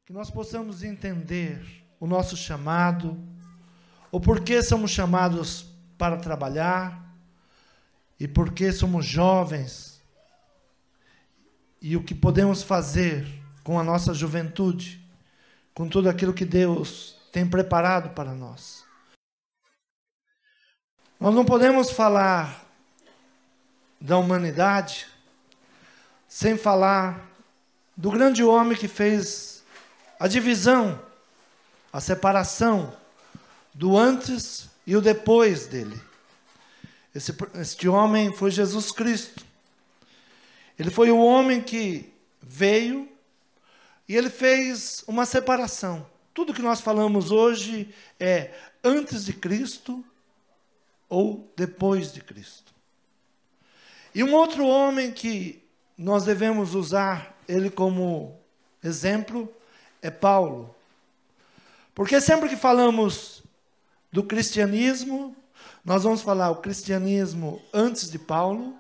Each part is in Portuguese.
que nós possamos entender o nosso chamado, o porquê somos chamados para trabalhar, e porquê somos jovens, e o que podemos fazer com a nossa juventude, com tudo aquilo que Deus tem preparado para nós. Nós não podemos falar da humanidade sem falar do grande homem que fez a divisão, a separação do antes e o depois dele. Este homem foi Jesus Cristo. Ele foi o homem que veio e ele fez uma separação. Tudo que nós falamos hoje é antes de Cristo ou depois de Cristo. E um outro homem que nós devemos usar ele como exemplo é Paulo. Porque sempre que falamos do cristianismo, nós vamos falar o cristianismo antes de Paulo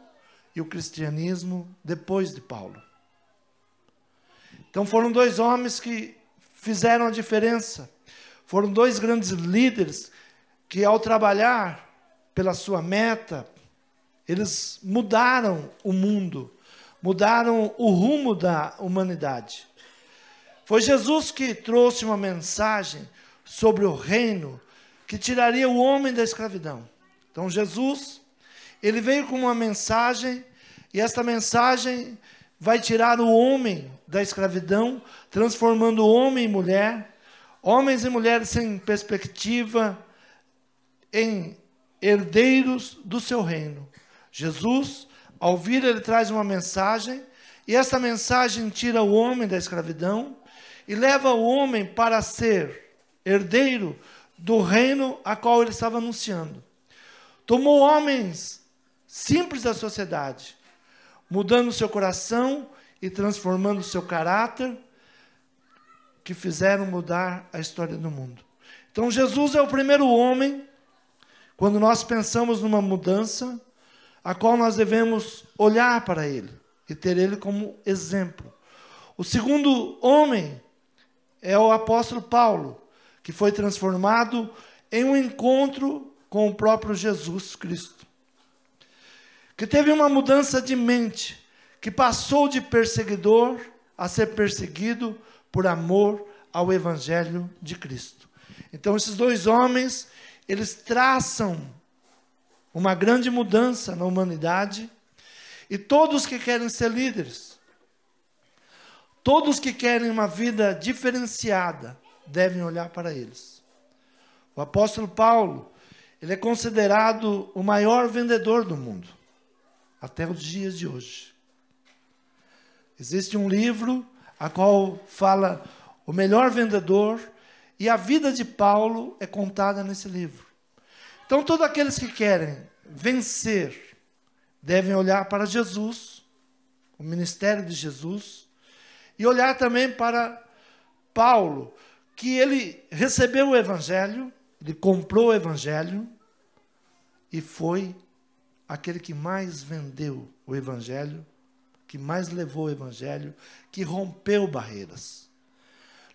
e o cristianismo depois de Paulo. Então foram dois homens que fizeram a diferença. Foram dois grandes líderes que, ao trabalhar pela sua meta, eles mudaram o mundo, mudaram o rumo da humanidade. Foi Jesus que trouxe uma mensagem sobre o reino que tiraria o homem da escravidão. Então Jesus, ele veio com uma mensagem, e esta mensagem vai tirar o homem da escravidão, transformando o homem em mulher, homens e mulheres sem perspectiva, em herdeiros do seu reino. Jesus, ao vir, ele traz uma mensagem, e essa mensagem tira o homem da escravidão e leva o homem para ser herdeiro do reino a qual ele estava anunciando. Tomou homens simples da sociedade, mudando o seu coração e transformando o seu caráter, que fizeram mudar a história do mundo. Então Jesus é o primeiro homem, quando nós pensamos numa mudança, a qual nós devemos olhar para ele e ter ele como exemplo. O segundo homem é o apóstolo Paulo, que foi transformado em um encontro com o próprio Jesus Cristo, que teve uma mudança de mente, que passou de perseguidor a ser perseguido por amor ao Evangelho de Cristo. Então esses dois homens, eles traçam uma grande mudança na humanidade, e todos que querem ser líderes, todos que querem uma vida diferenciada, devem olhar para eles. O apóstolo Paulo, ele é considerado o maior vendedor do mundo, até os dias de hoje. Existe um livro a qual fala o melhor vendedor, e a vida de Paulo é contada nesse livro. Então todos aqueles que querem vencer devem olhar para Jesus, o ministério de Jesus, e olhar também para Paulo, que ele recebeu o Evangelho, ele comprou o Evangelho, e foi aquele que mais vendeu o Evangelho, que mais levou o Evangelho, que rompeu barreiras.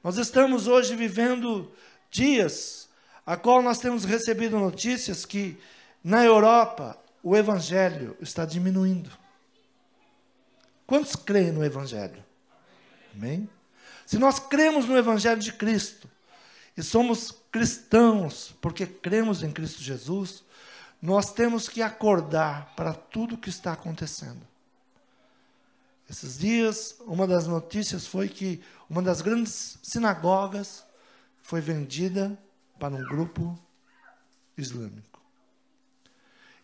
Nós estamos hoje vivendo dias a qual nós temos recebido notícias que na Europa o Evangelho está diminuindo. Quantos creem no Evangelho? Amém? Se nós cremos no Evangelho de Cristo, e somos cristãos porque cremos em Cristo Jesus, nós temos que acordar para tudo o que está acontecendo. Esses dias, uma das notícias foi que uma das grandes sinagogas foi vendida para um grupo islâmico.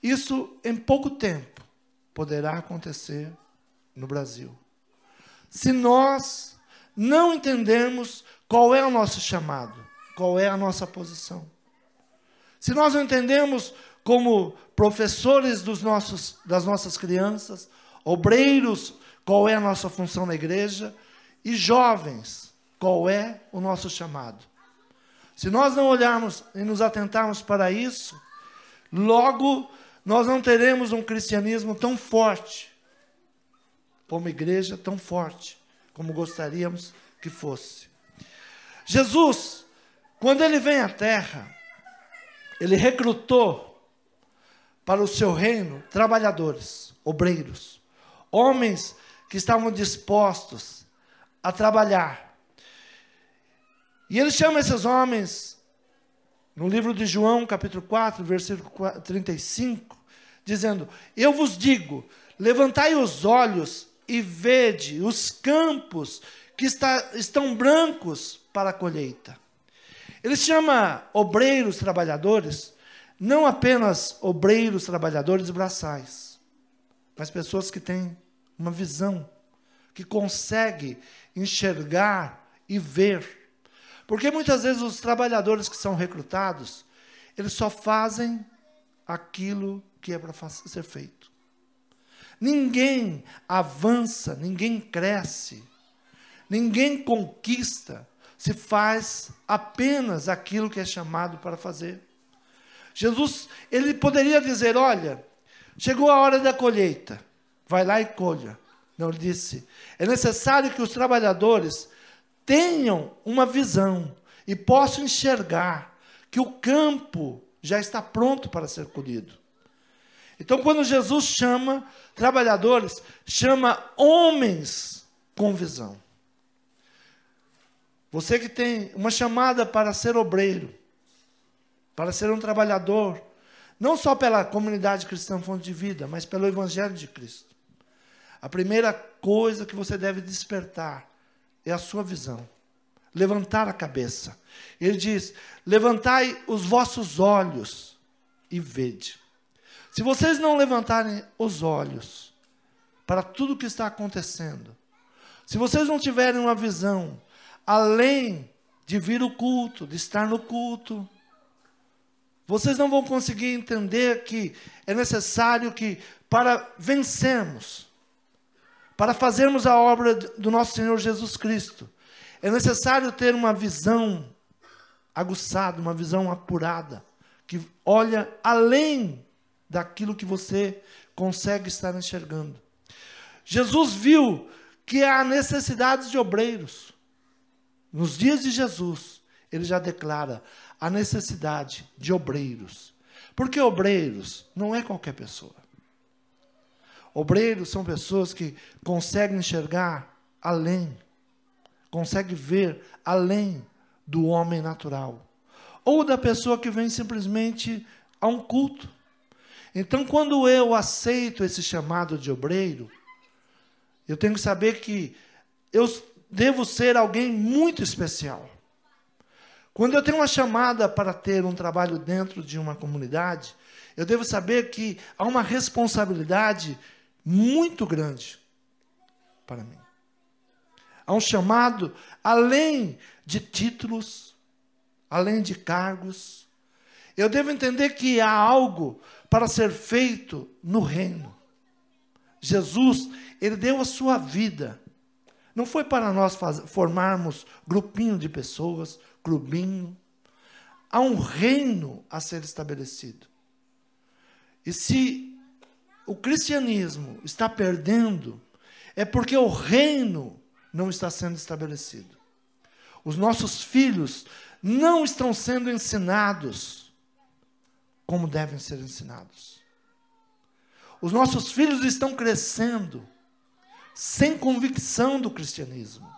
Isso, em pouco tempo, poderá acontecer no Brasil. Se nós não entendermos qual é o nosso chamado, qual é a nossa posição. Se nós não entendemos como professores das nossas crianças, obreiros, qual é a nossa função na igreja, e jovens, qual é o nosso chamado. Se nós não olharmos e nos atentarmos para isso, logo nós não teremos um cristianismo tão forte, como igreja tão forte, como gostaríamos que fosse. Jesus, quando ele vem à terra, ele recrutou para o seu reino trabalhadores, obreiros, homens que estavam dispostos a trabalhar. E ele chama esses homens, no livro de João, capítulo 4, versículo 35, dizendo: eu vos digo, levantai os olhos e vede os campos que estão brancos para a colheita. Ele chama obreiros trabalhadores, não apenas obreiros trabalhadores braçais, mas pessoas que têm uma visão, que conseguem enxergar e ver. Porque muitas vezes os trabalhadores que são recrutados, eles só fazem aquilo que é para ser feito. Ninguém avança, ninguém cresce, ninguém conquista, se faz apenas aquilo que é chamado para fazer. Jesus, ele poderia dizer: olha, chegou a hora da colheita, vai lá e colha. Não, ele disse: é necessário que os trabalhadores tenham uma visão e possam enxergar que o campo já está pronto para ser colhido. Então, quando Jesus chama trabalhadores, chama homens com visão. Você que tem uma chamada para ser obreiro, para ser um trabalhador, não só pela comunidade cristã Fonte de Vida, mas pelo Evangelho de Cristo. A primeira coisa que você deve despertar é a sua visão. Levantar a cabeça. Ele diz: levantai os vossos olhos e vede. Se vocês não levantarem os olhos para tudo o que está acontecendo, se vocês não tiverem uma visão, além de vir o culto, de estar no culto, vocês não vão conseguir entender que é necessário que, para vencermos, para fazermos a obra do nosso Senhor Jesus Cristo, é necessário ter uma visão aguçada, uma visão apurada, que olha além daquilo que você consegue estar enxergando. Jesus viu que há necessidades de obreiros. Nos dias de Jesus, ele já declara a necessidade de obreiros. Porque obreiros não é qualquer pessoa. Obreiros são pessoas que conseguem enxergar além, conseguem ver além do homem natural, ou da pessoa que vem simplesmente a um culto. Então, quando eu aceito esse chamado de obreiro, eu tenho que saber que eu devo ser alguém muito especial. Quando eu tenho uma chamada para ter um trabalho dentro de uma comunidade, eu devo saber que há uma responsabilidade muito grande para mim. Há um chamado além de títulos, além de cargos. Eu devo entender que há algo para ser feito no reino. Jesus, ele deu a sua vida. Não foi para nós formarmos grupinho de pessoas, clubinho. Há um reino a ser estabelecido. E se o cristianismo está perdendo, é porque o reino não está sendo estabelecido. Os nossos filhos não estão sendo ensinados como devem ser ensinados. Os nossos filhos estão crescendo sem convicção do cristianismo.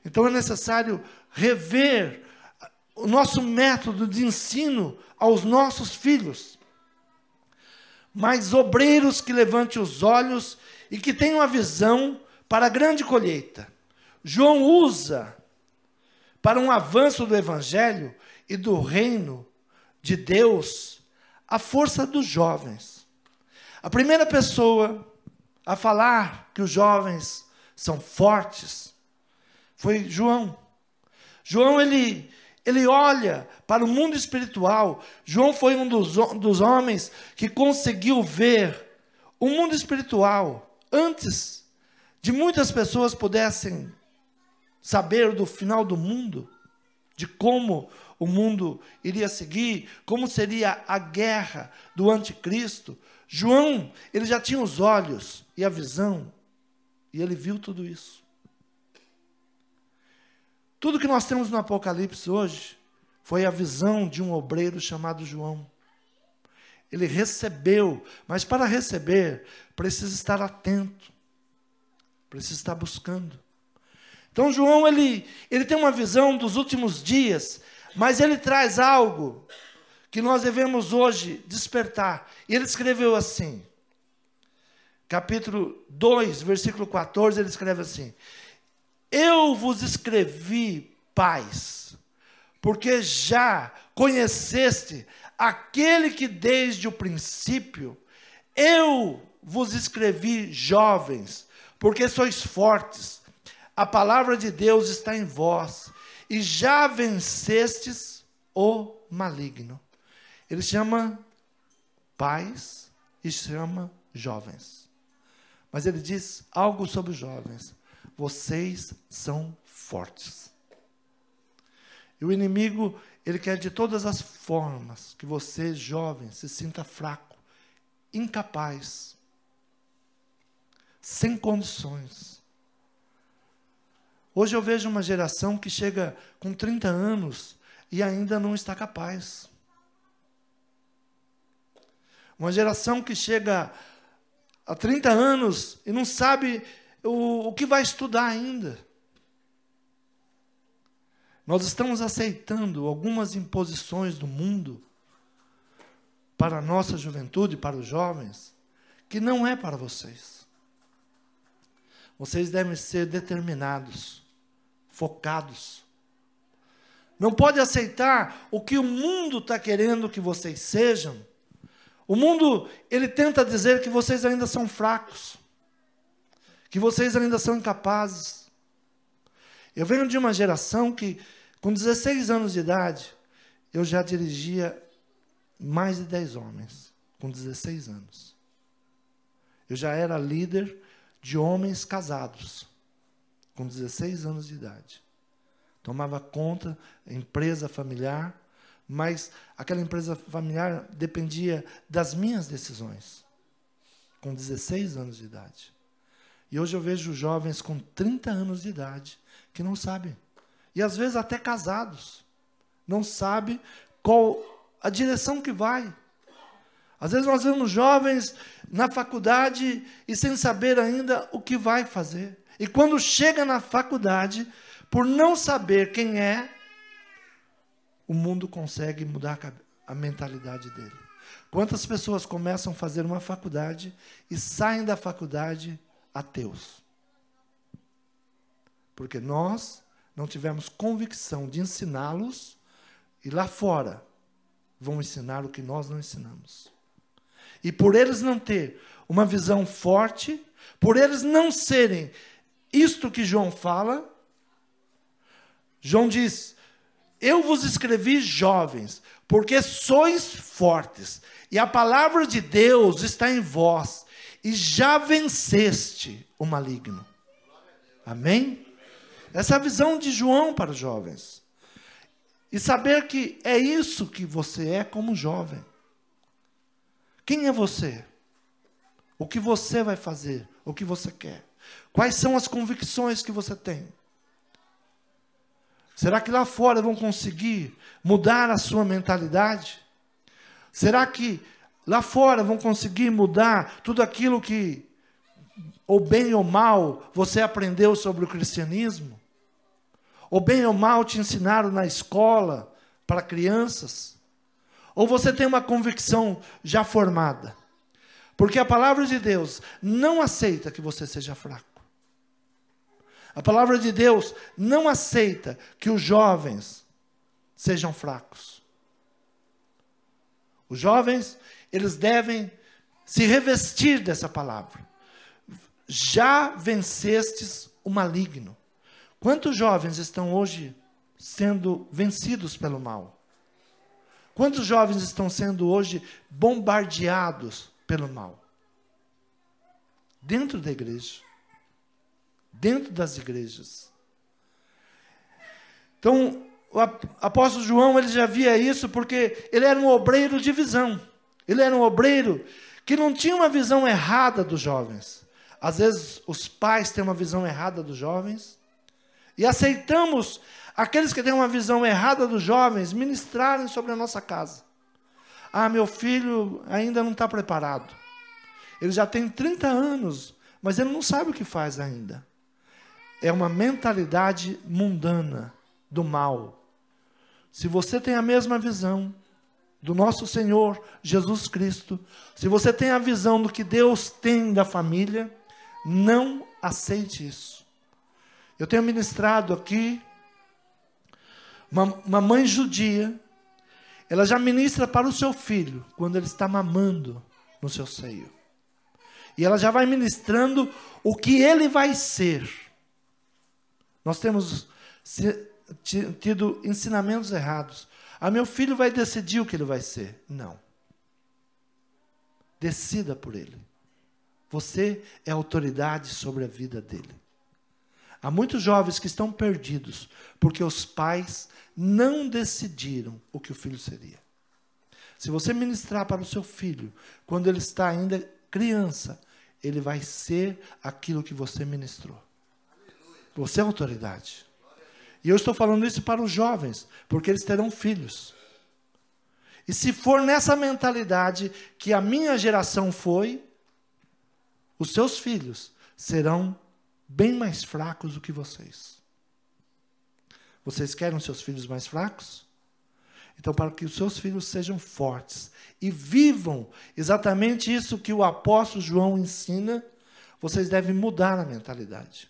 Então é necessário rever o nosso método de ensino aos nossos filhos. Mas obreiros que levantem os olhos e que tenham a visão para a grande colheita. João usa para um avanço do evangelho e do reino de Deus a força dos jovens. A primeira pessoa a falar que os jovens são fortes foi João. João, ele olha para o mundo espiritual. João foi um dos homens que conseguiu ver o mundo espiritual antes de muitas pessoas pudessem saber do final do mundo, de como o mundo iria seguir, como seria a guerra do anticristo. João, ele já tinha os olhos e a visão, e ele viu tudo isso. Tudo que nós temos no Apocalipse hoje foi a visão de um obreiro chamado João. Ele recebeu, mas para receber, precisa estar atento, precisa estar buscando. Então João, ele tem uma visão dos últimos dias, mas ele traz algo que nós devemos hoje despertar. E ele escreveu assim, capítulo 2, versículo 14, ele escreve assim: eu vos escrevi paz, porque já conheceste aquele que desde o princípio. Eu vos escrevi jovens, porque sois fortes, a palavra de Deus está em vós, e já vencestes o maligno. Ele chama pais e chama jovens. Mas ele diz algo sobre os jovens: vocês são fortes. E o inimigo, ele quer de todas as formas que você, jovem, se sinta fraco, incapaz, sem condições. Hoje eu vejo uma geração que chega com 30 anos e ainda não está capaz. Uma geração que chega a 30 anos e não sabe o que vai estudar ainda. Nós estamos aceitando algumas imposições do mundo para a nossa juventude, para os jovens, que não é para vocês. Vocês devem ser determinados, focados. Não pode aceitar o que o mundo está querendo que vocês sejam. O mundo, ele tenta dizer que vocês ainda são fracos, que vocês ainda são incapazes. Eu venho de uma geração que, com 16 anos de idade, eu já dirigia mais de 10 homens, com 16 anos. Eu já era líder de homens casados, com 16 anos de idade. Tomava conta da empresa familiar, mas aquela empresa familiar dependia das minhas decisões, com 16 anos de idade. E hoje eu vejo jovens com 30 anos de idade que não sabem, e às vezes até casados, não sabem qual a direção que vai. Às vezes nós vemos jovens na faculdade e sem saber ainda o que vai fazer. E quando chega na faculdade, por não saber quem é, o mundo consegue mudar a mentalidade dele. Quantas pessoas começam a fazer uma faculdade e saem da faculdade ateus? Porque nós não tivemos convicção de ensiná-los, e lá fora vão ensinar o que nós não ensinamos. E por eles não ter uma visão forte, por eles não serem isto que João fala, João diz: eu vos escrevi jovens, porque sois fortes, e a palavra de Deus está em vós, e já venceste o maligno. Amém? Essa é a visão de João para os jovens. E saber que é isso que você é como jovem. Quem é você? O que você vai fazer? O que você quer? Quais são as convicções que você tem? Será que lá fora vão conseguir mudar a sua mentalidade? Será que lá fora vão conseguir mudar tudo aquilo que, ou bem ou mal, você aprendeu sobre o cristianismo? Ou bem ou mal te ensinaram na escola para crianças? Ou você tem uma convicção já formada? Porque a palavra de Deus não aceita que você seja fraco. A palavra de Deus não aceita que os jovens sejam fracos. Os jovens, eles devem se revestir dessa palavra. Já vencestes o maligno. Quantos jovens estão hoje sendo vencidos pelo mal? Quantos jovens estão sendo hoje bombardeados pelo mal? Dentro da igreja. Dentro das igrejas. Então, o apóstolo João, ele já via isso porque ele era um obreiro de visão. Ele era um obreiro que não tinha uma visão errada dos jovens. Às vezes, os pais têm uma visão errada dos jovens. E aceitamos aqueles que têm uma visão errada dos jovens ministrarem sobre a nossa casa. Ah, meu filho ainda não está preparado. Ele já tem 30 anos, mas ele não sabe o que faz ainda. É uma mentalidade mundana, do mal. Se você tem a mesma visão do nosso Senhor Jesus Cristo, se você tem a visão do que Deus tem da família, não aceite isso. Eu tenho ministrado aqui, uma mãe judia, ela já ministra para o seu filho, quando ele está mamando no seu seio. E ela já vai ministrando o que ele vai ser. Nós temos tido ensinamentos errados. Ah, meu filho vai decidir o que ele vai ser. Não. Decida por ele. Você é autoridade sobre a vida dele. Há muitos jovens que estão perdidos porque os pais não decidiram o que o filho seria. Se você ministrar para o seu filho, quando ele está ainda criança, ele vai ser aquilo que você ministrou. Você é autoridade. E eu estou falando isso para os jovens, porque eles terão filhos. E se for nessa mentalidade que a minha geração foi, os seus filhos serão bem mais fracos do que vocês. Vocês querem os seus filhos mais fracos? Então, para que os seus filhos sejam fortes e vivam exatamente isso que o apóstolo João ensina, vocês devem mudar a mentalidade.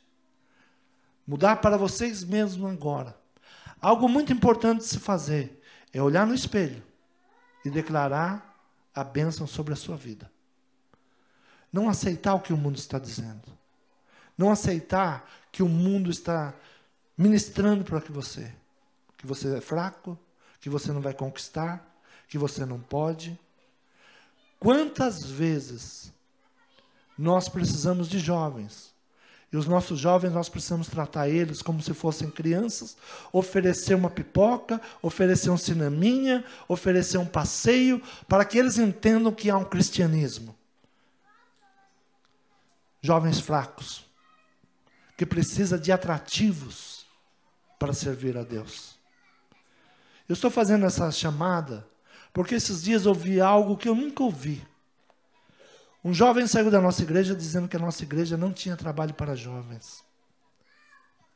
Mudar para vocês mesmos agora. Algo muito importante de se fazer é olhar no espelho e declarar a bênção sobre a sua vida. Não aceitar o que o mundo está dizendo. Não aceitar que o mundo está ministrando para você. Que você é fraco, que você não vai conquistar, que você não pode. Quantas vezes nós precisamos de jovens? E os nossos jovens, nós precisamos tratar eles como se fossem crianças, oferecer uma pipoca, oferecer um cineminha, oferecer um passeio, para que eles entendam que há um cristianismo. Jovens fracos, que precisa de atrativos para servir a Deus. Eu estou fazendo essa chamada, porque esses dias eu ouvi algo que eu nunca ouvi. Um jovem saiu da nossa igreja dizendo que a nossa igreja não tinha trabalho para jovens.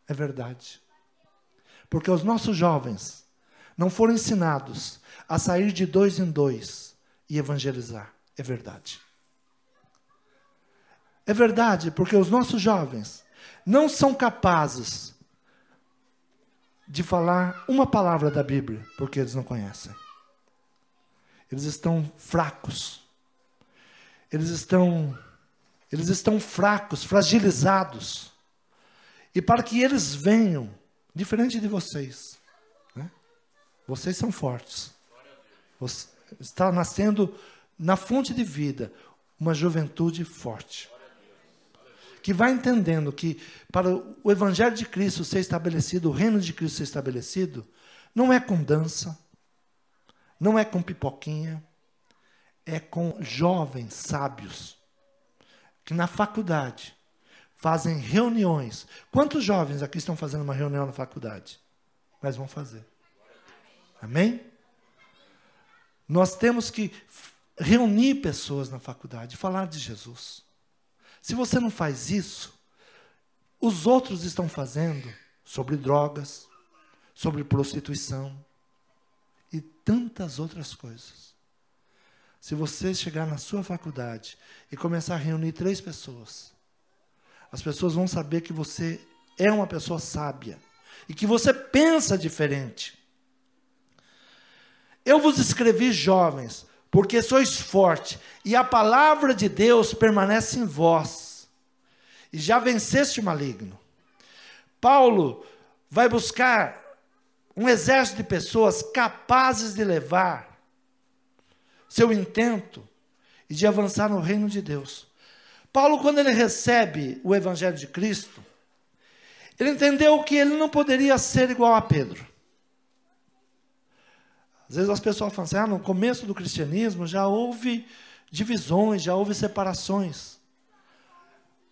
É verdade. Porque os nossos jovens não foram ensinados a sair de 2 em 2 e evangelizar. É verdade. É verdade, porque os nossos jovens não são capazes de falar uma palavra da Bíblia, porque eles não conhecem. Eles estão fracos. Eles estão fracos, fragilizados. E para que eles venham, diferente de vocês, né? Vocês são fortes. Está nascendo na fonte de vida uma juventude forte. Que vai entendendo que para o Evangelho de Cristo ser estabelecido, o reino de Cristo ser estabelecido, não é com dança, não é com pipoquinha, é com jovens sábios, que na faculdade fazem reuniões. Quantos jovens aqui estão fazendo uma reunião na faculdade? Mas vão fazer. Amém? Nós temos que reunir pessoas na faculdade, falar de Jesus. Se você não faz isso, os outros estão fazendo sobre drogas, sobre prostituição e tantas outras coisas. Se você chegar na sua faculdade e começar a reunir 3 pessoas, as pessoas vão saber que você é uma pessoa sábia e que você pensa diferente. Eu vos escrevi, jovens, porque sois fortes, e a palavra de Deus permanece em vós, e já venceste o maligno. Paulo vai buscar um exército de pessoas capazes de levar seu intento e de avançar no reino de Deus. Paulo, quando ele recebe o Evangelho de Cristo, ele entendeu que ele não poderia ser igual a Pedro. Às vezes as pessoas falam assim, no começo do cristianismo já houve divisões, já houve separações.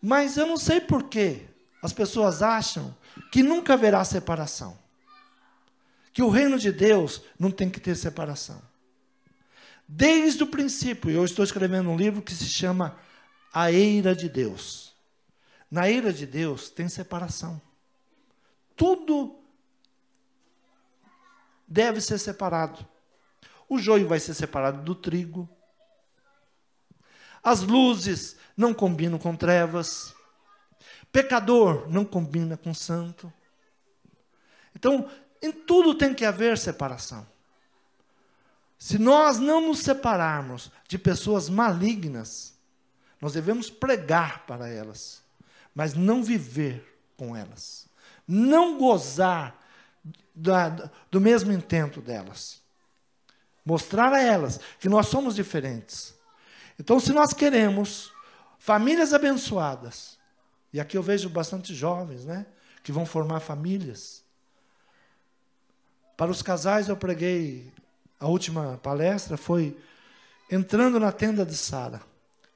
Mas eu não sei por quê as pessoas acham que nunca haverá separação. Que o reino de Deus não tem que ter separação. Desde o princípio, eu estou escrevendo um livro que se chama A Eira de Deus. Na eira de Deus tem separação. Tudo deve ser separado. O joio vai ser separado do trigo. As luzes não combinam com trevas. Pecador não combina com santo. Então, em tudo tem que haver separação. Se nós não nos separarmos de pessoas malignas, nós devemos pregar para elas, mas não viver com elas. Não gozar do mesmo intento delas. Mostrar a elas que nós somos diferentes. Então, se nós queremos famílias abençoadas, e aqui eu vejo bastante jovens, né, que vão formar famílias. Para os casais eu preguei, a última palestra foi entrando na tenda de Sara,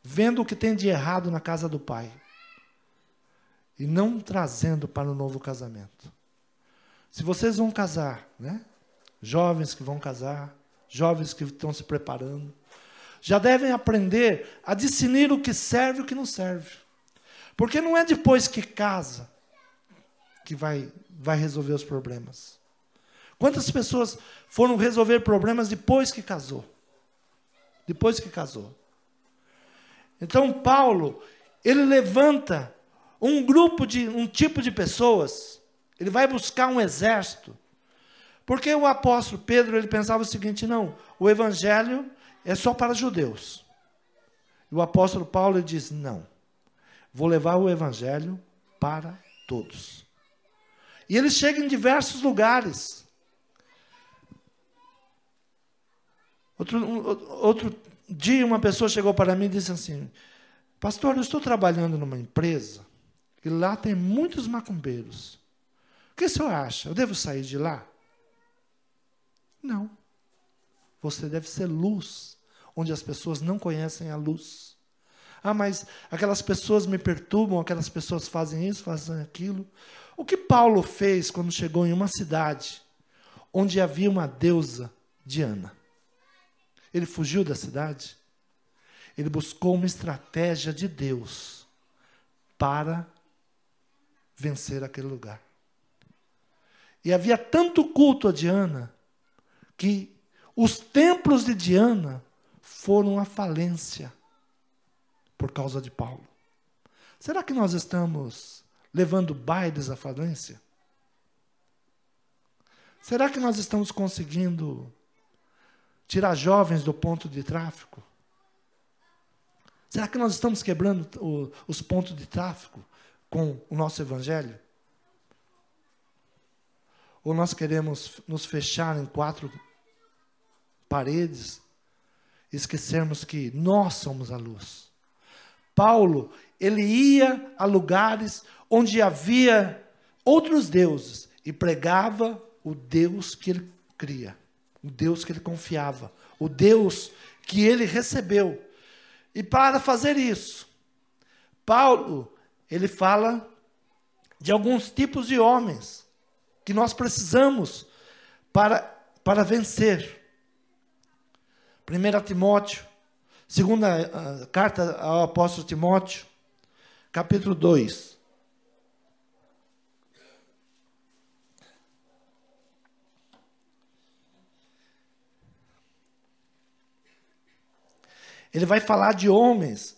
vendo o que tem de errado na casa do pai, e não trazendo para o novo casamento. Se vocês vão casar, né, jovens que vão casar, jovens que estão se preparando, já devem aprender a discernir o que serve e o que não serve. Porque não é depois que casa que vai resolver os problemas. Quantas pessoas foram resolver problemas depois que casou? Depois que casou. Então, Paulo, ele levanta um tipo de pessoas, ele vai buscar um exército. Porque o apóstolo Pedro, ele pensava o seguinte, não, o evangelho é só para judeus. E o apóstolo Paulo, ele diz, não, vou levar o evangelho para todos. E ele chega em diversos lugares. Outro dia, uma pessoa chegou para mim e disse assim, pastor, eu estou trabalhando numa empresa, e lá tem muitos macumbeiros. O que o senhor acha? Eu devo sair de lá? Não. Você deve ser luz, onde as pessoas não conhecem a luz. Ah, mas aquelas pessoas me perturbam, aquelas pessoas fazem isso, fazem aquilo. O que Paulo fez quando chegou em uma cidade onde havia uma deusa Diana? Ele fugiu da cidade? Ele buscou uma estratégia de Deus para vencer aquele lugar. E havia tanto culto a Diana que os templos de Diana foram à falência por causa de Paulo. Será que nós estamos levando bailes à falência? Será que nós estamos conseguindo tirar jovens do ponto de tráfico? Será que nós estamos quebrando os pontos de tráfico com o nosso evangelho? Ou nós queremos nos fechar em 4 paredes e esquecermos que nós somos a luz? Paulo, ele ia a lugares onde havia outros deuses e pregava o Deus que ele cria, o Deus que ele confiava, o Deus que ele recebeu. E para fazer isso, Paulo, ele fala de alguns tipos de homens que nós precisamos para vencer. 1 Timóteo, segunda carta ao apóstolo Timóteo, capítulo 2. Ele vai falar de homens.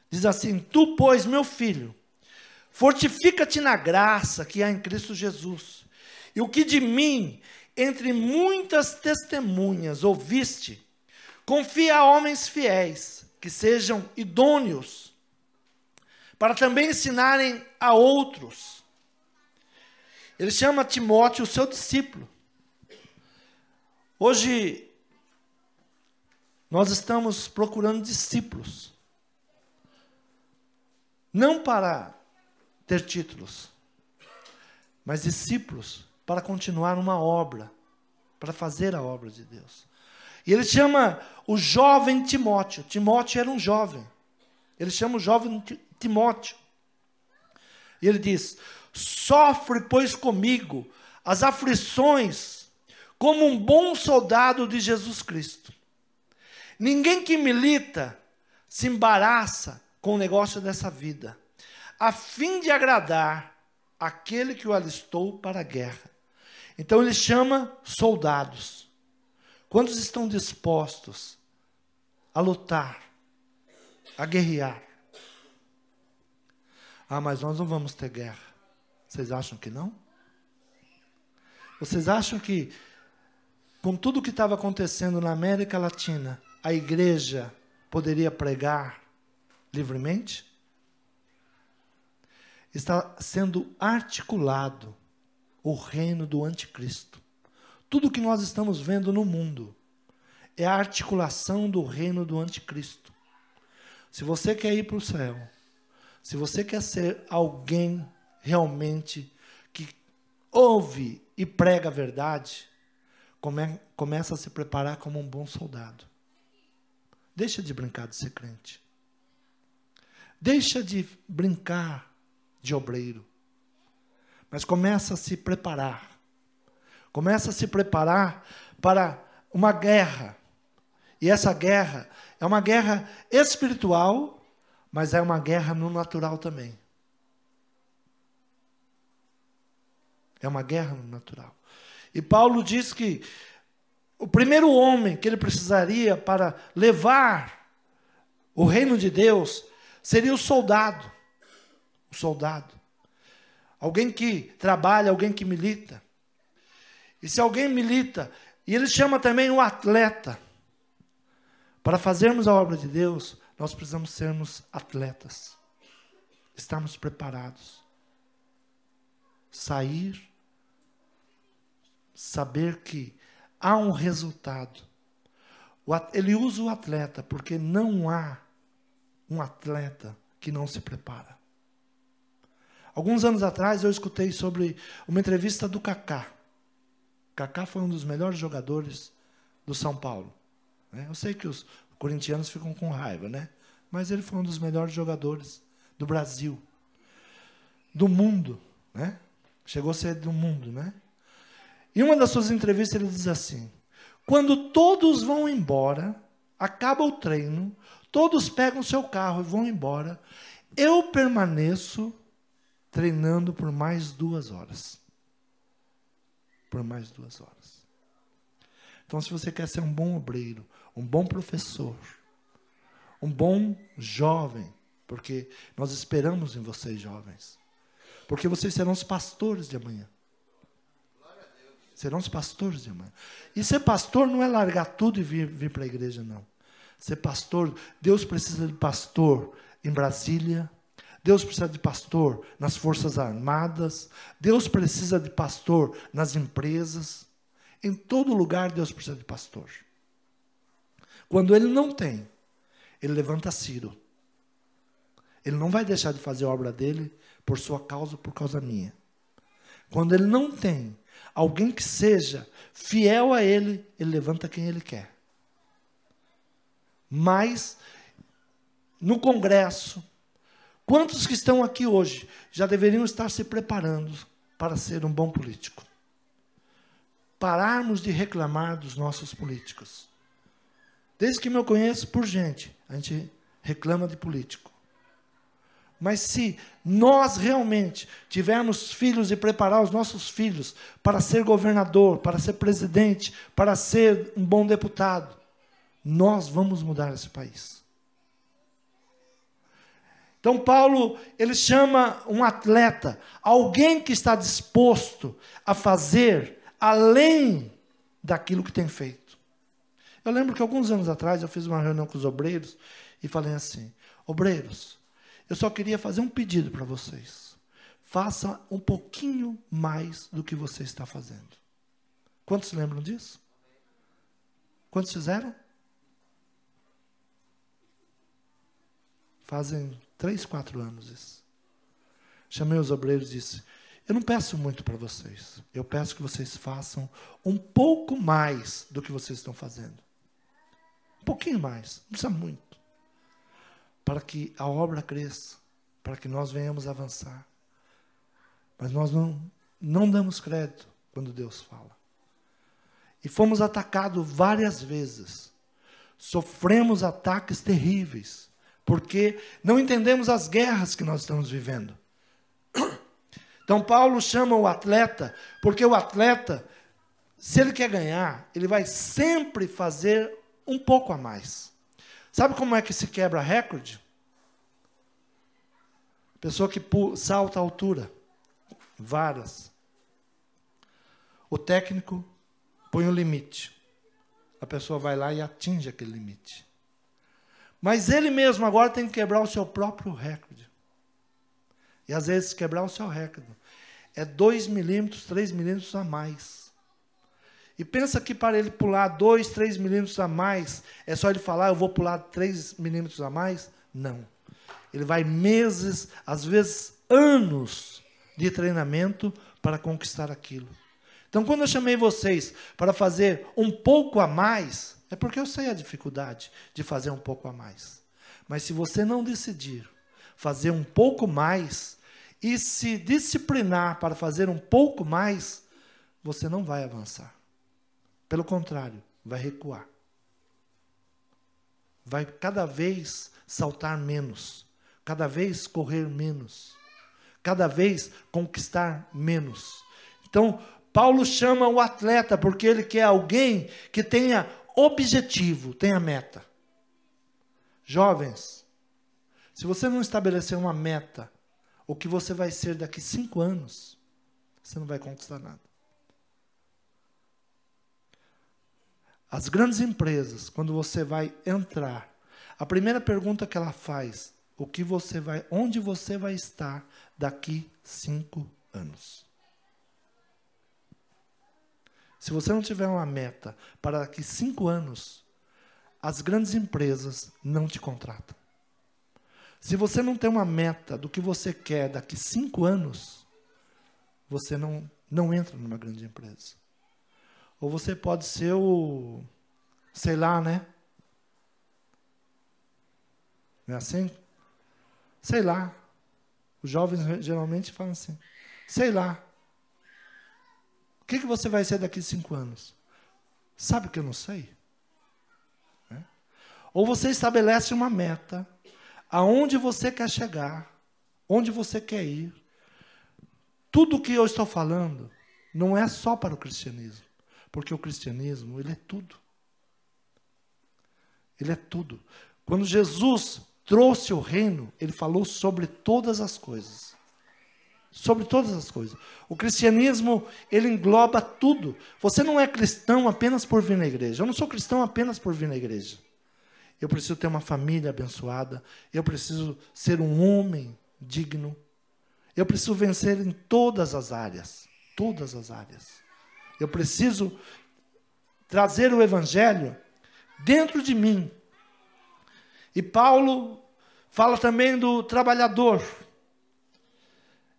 Diz assim, tu, pois, meu filho, fortifica-te na graça que há em Cristo Jesus. E o que de mim, entre muitas testemunhas, ouviste, confia a homens fiéis, que sejam idôneos, para também ensinarem a outros. Ele chama Timóteo o seu discípulo. Hoje, nós estamos procurando discípulos. Não para ter títulos, mas discípulos para continuar uma obra, para fazer a obra de Deus. E ele chama o jovem Timóteo. Timóteo era um jovem. Ele chama o jovem Timóteo. E ele diz: sofre, pois, comigo as aflições, como um bom soldado de Jesus Cristo. Ninguém que milita se embaraça com o negócio dessa vida, a fim de agradar aquele que o alistou para a guerra. Então ele chama soldados. Quantos estão dispostos a lutar, a guerrear? Ah, mas nós não vamos ter guerra. Vocês acham que não? Vocês acham que, com tudo o que estava acontecendo na América Latina, a igreja poderia pregar livremente? Está sendo articulado o reino do anticristo. Tudo que nós estamos vendo no mundo é a articulação do reino do anticristo. Se você quer ir para o céu, se você quer ser alguém realmente que ouve e prega a verdade, começa a se preparar como um bom soldado. Deixa de brincar de ser crente. Deixa de brincar de obreiro. Mas começa a se preparar. Começa a se preparar para uma guerra. E essa guerra é uma guerra espiritual, mas é uma guerra no natural também. É uma guerra no natural. E Paulo diz que o primeiro homem que ele precisaria para levar o reino de Deus seria o soldado. O soldado. Alguém que trabalha, alguém que milita. E se alguém milita, e ele chama também o atleta. Para fazermos a obra de Deus, nós precisamos sermos atletas. Estarmos preparados. Sair, saber que há um resultado. Ele usa o atleta, porque não há um atleta que não se prepara. Alguns anos atrás eu escutei sobre uma entrevista do Kaká. Kaká foi um dos melhores jogadores do São Paulo. Eu sei que os corintianos ficam com raiva, né? Mas ele foi um dos melhores jogadores do Brasil. Do mundo, né? Chegou a ser do mundo, né? Em uma das suas entrevistas ele diz assim: quando todos vão embora, acaba o treino, todos pegam seu carro e vão embora, eu permaneço treinando por mais 2 horas. Por mais 2 horas. Então, se você quer ser um bom obreiro, um bom professor, um bom jovem, porque nós esperamos em vocês, jovens, porque vocês serão os pastores de amanhã. Serão os pastores de amanhã. E ser pastor não é largar tudo e vir para a igreja, não. Ser pastor, Deus precisa de pastor em Brasília, Deus precisa de pastor nas Forças Armadas, Deus precisa de pastor nas empresas, em todo lugar Deus precisa de pastor. Quando ele não tem, ele levanta Ciro. Ele não vai deixar de fazer a obra dele por sua causa ou por causa minha. Quando ele não tem alguém que seja fiel a ele, ele levanta quem ele quer. Mas, no Congresso, quantos que estão aqui hoje já deveriam estar se preparando para ser um bom político? Pararmos de reclamar dos nossos políticos. Desde que me conheço por gente, a gente reclama de político. Mas se nós realmente tivermos filhos e preparar os nossos filhos para ser governador, para ser presidente, para ser um bom deputado, nós vamos mudar esse país. Então Paulo, ele chama um atleta, alguém que está disposto a fazer além daquilo que tem feito. Eu lembro que alguns anos atrás eu fiz uma reunião com os obreiros e falei assim: obreiros, eu só queria fazer um pedido para vocês. Faça um pouquinho mais do que você está fazendo. Quantos lembram disso? Quantos fizeram? Fazem 3, 4 anos isso. Chamei os obreiros e disse: eu não peço muito para vocês. Eu peço que vocês façam um pouco mais do que vocês estão fazendo. Um pouquinho mais, não precisa muito. Para que a obra cresça, para que nós venhamos avançar. Mas nós não damos crédito quando Deus fala. E fomos atacados várias vezes. Sofremos ataques terríveis, porque não entendemos as guerras que nós estamos vivendo. Então Paulo chama o atleta, porque o atleta, se ele quer ganhar, ele vai sempre fazer um pouco a mais. Sabe como é que se quebra recorde? Pessoa que salta a altura. Várias. O técnico põe um limite. A pessoa vai lá e atinge aquele limite. Mas ele mesmo agora tem que quebrar o seu próprio recorde. E às vezes quebrar o seu recorde é 2 milímetros, 3 milímetros a mais. E pensa que para ele pular 2, 3 milímetros a mais, é só ele falar, eu vou pular 3 milímetros a mais? Não. Ele vai meses, às vezes anos de treinamento para conquistar aquilo. Então, quando eu chamei vocês para fazer um pouco a mais, é porque eu sei a dificuldade de fazer um pouco a mais. Mas se você não decidir fazer um pouco mais e se disciplinar para fazer um pouco mais, você não vai avançar. Pelo contrário, vai recuar. Vai cada vez saltar menos, cada vez correr menos, cada vez conquistar menos. Então, Paulo chama o atleta porque ele quer alguém que tenha objetivo, tenha meta. Jovens, se você não estabelecer uma meta, o que você vai ser daqui 5 anos, você não vai conquistar nada. As grandes empresas, quando você vai entrar, a primeira pergunta que ela faz, onde você vai estar daqui 5 anos? Se você não tiver uma meta para daqui 5 anos, as grandes empresas não te contratam. Se você não tem uma meta do que você quer daqui 5 anos, você não entra numa grande empresa. Ou você pode ser sei lá, né? Não é assim? Sei lá. Os jovens geralmente falam assim, sei lá. O que você vai ser daqui 5 anos? Sabe que eu não sei? É? Ou você estabelece uma meta, aonde você quer chegar, onde você quer ir. Tudo o que eu estou falando não é só para o cristianismo, porque o cristianismo, ele é tudo. Ele é tudo. Quando Jesus trouxe o reino, ele falou sobre todas as coisas. Sobre todas as coisas. O cristianismo, ele engloba tudo. Você não é cristão apenas por vir na igreja. Eu não sou cristão apenas por vir na igreja. Eu preciso ter uma família abençoada. Eu preciso ser um homem digno. Eu preciso vencer em todas as áreas. Todas as áreas. Eu preciso trazer o evangelho dentro de mim. E Paulo fala também do trabalhador.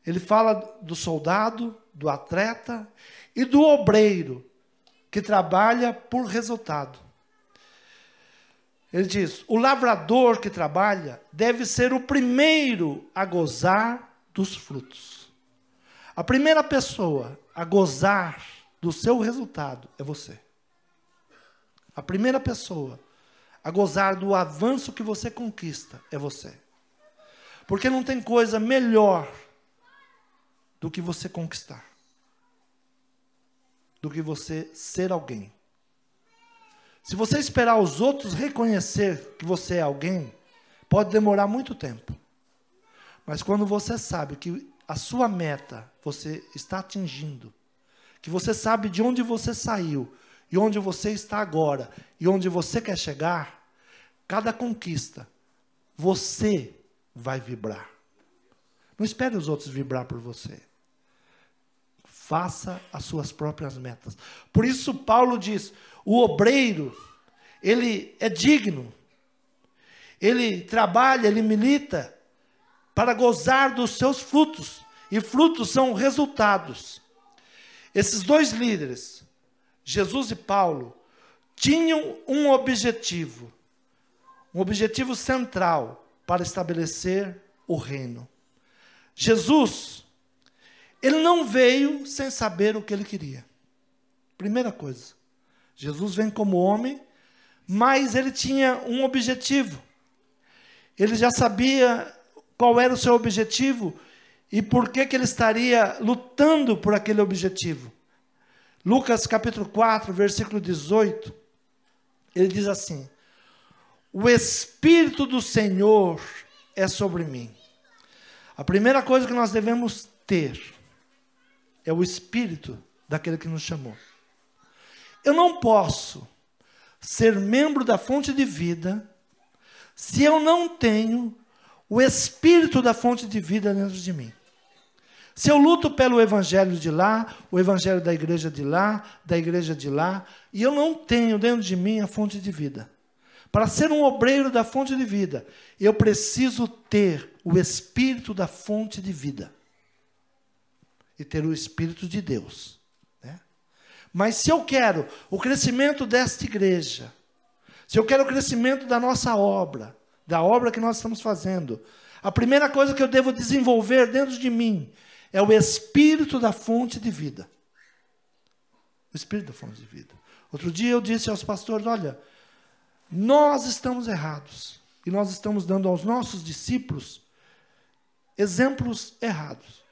Ele fala do soldado, do atleta e do obreiro, que trabalha por resultado. Ele diz, o lavrador que trabalha deve ser o primeiro a gozar dos frutos. A primeira pessoa a gozar do seu resultado é você. A primeira pessoa a gozar do avanço que você conquista é você. Porque não tem coisa melhor do que você conquistar. Do que você ser alguém. Se você esperar os outros reconhecer que você é alguém, pode demorar muito tempo. Mas quando você sabe que a sua meta você está atingindo, que você sabe de onde você saiu, e onde você está agora, e onde você quer chegar, cada conquista, você vai vibrar. Não espere os outros vibrar por você. Faça as suas próprias metas. Por isso Paulo diz, o obreiro, ele é digno, ele trabalha, ele milita para gozar dos seus frutos, e frutos são resultados. Esses 2 líderes, Jesus e Paulo, tinham um objetivo central para estabelecer o reino. Jesus, Ele não veio sem saber o que ele queria. Primeira coisa. Jesus vem como homem, mas ele tinha um objetivo. Ele já sabia qual era o seu objetivo e por que ele estaria lutando por aquele objetivo. Lucas capítulo 4, versículo 18, ele diz assim: o Espírito do Senhor é sobre mim. A primeira coisa que nós devemos ter é o Espírito daquele que nos chamou. Eu não posso ser membro da fonte de vida se eu não tenho o Espírito da fonte de vida dentro de mim. Se eu luto pelo evangelho de lá, o evangelho da igreja de lá, e eu não tenho dentro de mim a fonte de vida. Para ser um obreiro da fonte de vida, eu preciso ter o Espírito da fonte de vida. E ter o Espírito de Deus. Né? Mas se eu quero o crescimento desta igreja, se eu quero o crescimento da nossa obra, da obra que nós estamos fazendo, a primeira coisa que eu devo desenvolver dentro de mim é o Espírito da fonte de vida. O Espírito da fonte de vida. Outro dia eu disse aos pastores, olha, nós estamos errados. E nós estamos dando aos nossos discípulos exemplos errados.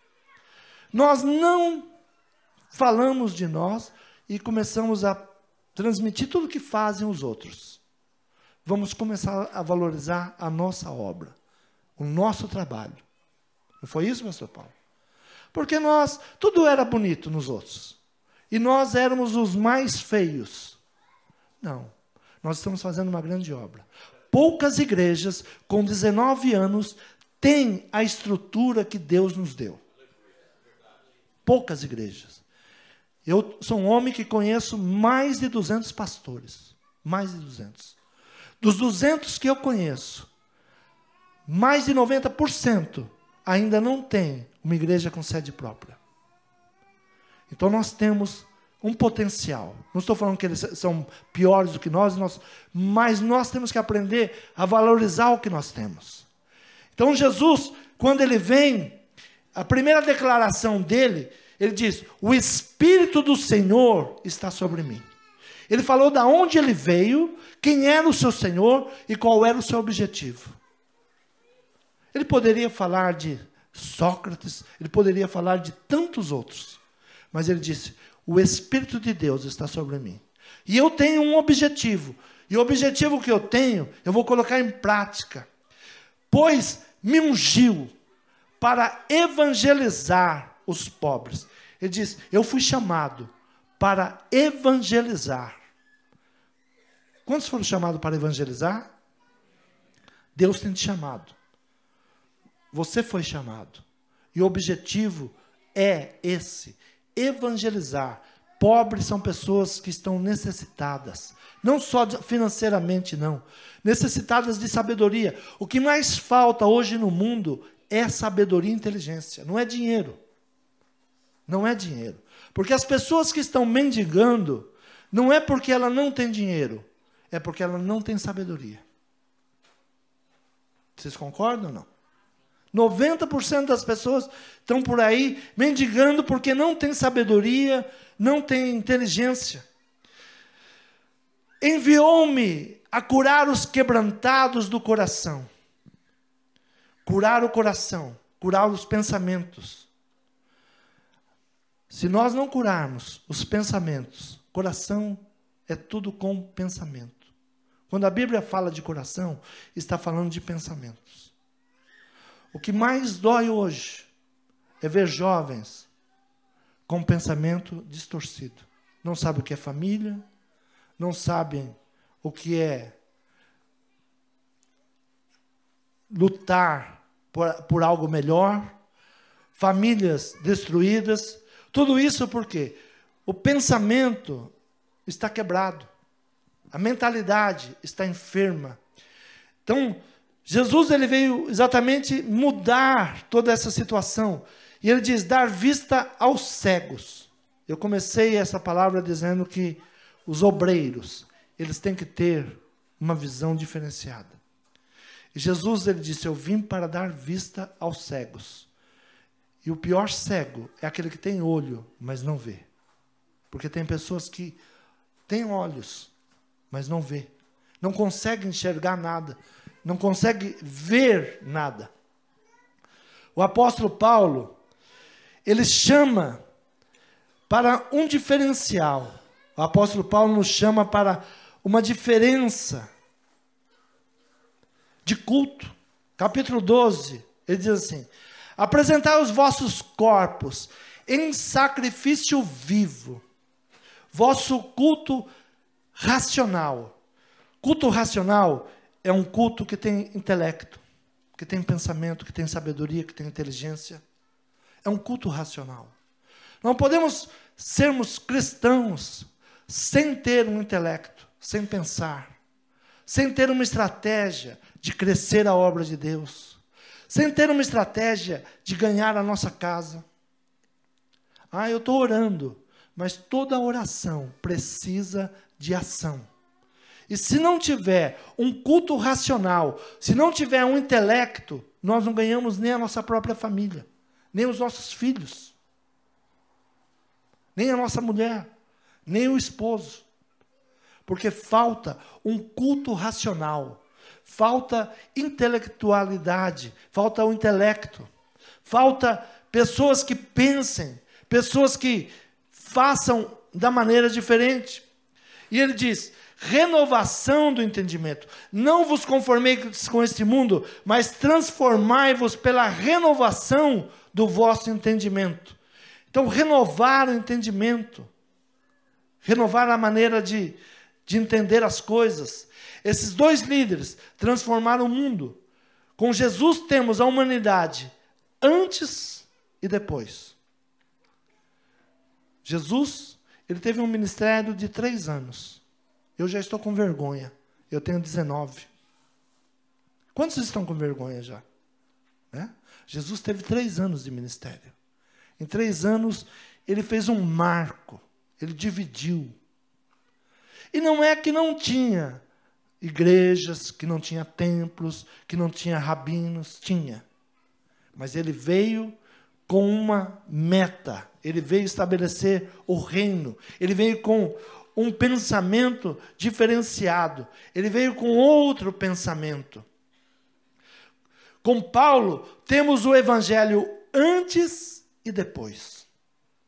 Nós não falamos de nós e começamos a transmitir tudo que fazem os outros. Vamos começar a valorizar a nossa obra, o nosso trabalho. Não foi isso, pastor Paulo? Porque tudo era bonito nos outros. E nós éramos os mais feios. Não. Nós estamos fazendo uma grande obra. Poucas igrejas, com 19 anos, têm a estrutura que Deus nos deu. Poucas igrejas. Eu sou um homem que conheço mais de 200 pastores. Mais de 200. Dos 200 que eu conheço, mais de 90% ainda não tem uma igreja com sede própria. Então nós temos um potencial. Não estou falando que eles são piores do que nós, mas nós temos que aprender a valorizar o que nós temos. Então Jesus, quando ele vem, a primeira declaração dele, ele diz, o Espírito do Senhor está sobre mim. Ele falou de onde ele veio, quem era o seu Senhor e qual era o seu objetivo. Ele poderia falar de Sócrates, ele poderia falar de tantos outros. Mas ele disse, o Espírito de Deus está sobre mim. E eu tenho um objetivo. E o objetivo que eu tenho, eu vou colocar em prática. Pois me ungiu para evangelizar os pobres. Ele diz, eu fui chamado para evangelizar. Quantos foram chamados para evangelizar? Deus tem te chamado. Você foi chamado. E o objetivo é esse, evangelizar. Pobres são pessoas que estão necessitadas. Não só financeiramente, não. Necessitadas de sabedoria. O que mais falta hoje no mundo é sabedoria e inteligência. Não é dinheiro. Não é dinheiro. Porque as pessoas que estão mendigando, não é porque ela não tem dinheiro, é porque ela não tem sabedoria. Vocês concordam ou não? 90% das pessoas estão por aí mendigando porque não tem sabedoria, não tem inteligência. Enviou-me a curar os quebrantados do coração. Curar o coração, curar os pensamentos. Se nós não curarmos os pensamentos, coração é tudo com pensamento. Quando a Bíblia fala de coração, está falando de pensamentos. O que mais dói hoje é ver jovens com pensamento distorcido. Não sabem o que é família, não sabem o que é lutar por algo melhor, famílias destruídas. Tudo isso porque o pensamento está quebrado. A mentalidade está enferma. Então, Jesus ele veio exatamente mudar toda essa situação. E ele diz, dar vista aos cegos. Eu comecei essa palavra dizendo que os obreiros, eles têm que ter uma visão diferenciada. E Jesus ele disse, eu vim para dar vista aos cegos. E o pior cego é aquele que tem olho, mas não vê. Porque tem pessoas que têm olhos, mas não vê. Não consegue enxergar nada. Não consegue ver nada. O apóstolo Paulo, ele chama para um diferencial. O apóstolo Paulo nos chama para uma diferença de culto. Capítulo 12, ele diz assim: apresentai os vossos corpos em sacrifício vivo, vosso culto racional. Culto racional é um culto que tem intelecto, que tem pensamento, que tem sabedoria, que tem inteligência. É um culto racional. Não podemos sermos cristãos sem ter um intelecto, sem pensar, sem ter uma estratégia de crescer a obra de Deus, sem ter uma estratégia de ganhar a nossa casa. Eu estou orando, mas toda oração precisa de ação. E se não tiver um culto racional, se não tiver um intelecto, nós não ganhamos nem a nossa própria família, nem os nossos filhos, nem a nossa mulher, nem o esposo. Porque falta um culto racional, falta intelectualidade, falta o intelecto, falta pessoas que pensem, pessoas que façam da maneira diferente. E ele diz: renovação do entendimento. Não vos conformeis com este mundo, mas transformai-vos pela renovação do vosso entendimento. Então, renovar o entendimento, renovar a maneira de entender as coisas. Esses dois líderes transformaram o mundo. Com Jesus temos a humanidade antes e depois. Jesus, ele teve um ministério de 3 anos. Eu já estou com vergonha. Eu tenho 19. Quantos estão com vergonha já? Né? Jesus teve 3 anos de ministério. Em 3 anos, ele fez um marco. Ele dividiu. E não é que não tinha igrejas, que não tinha templos, que não tinha rabinos. Tinha. Mas ele veio com uma meta. Ele veio estabelecer o reino. Ele veio com um pensamento diferenciado. Ele veio com outro pensamento. Com Paulo, temos o evangelho antes e depois.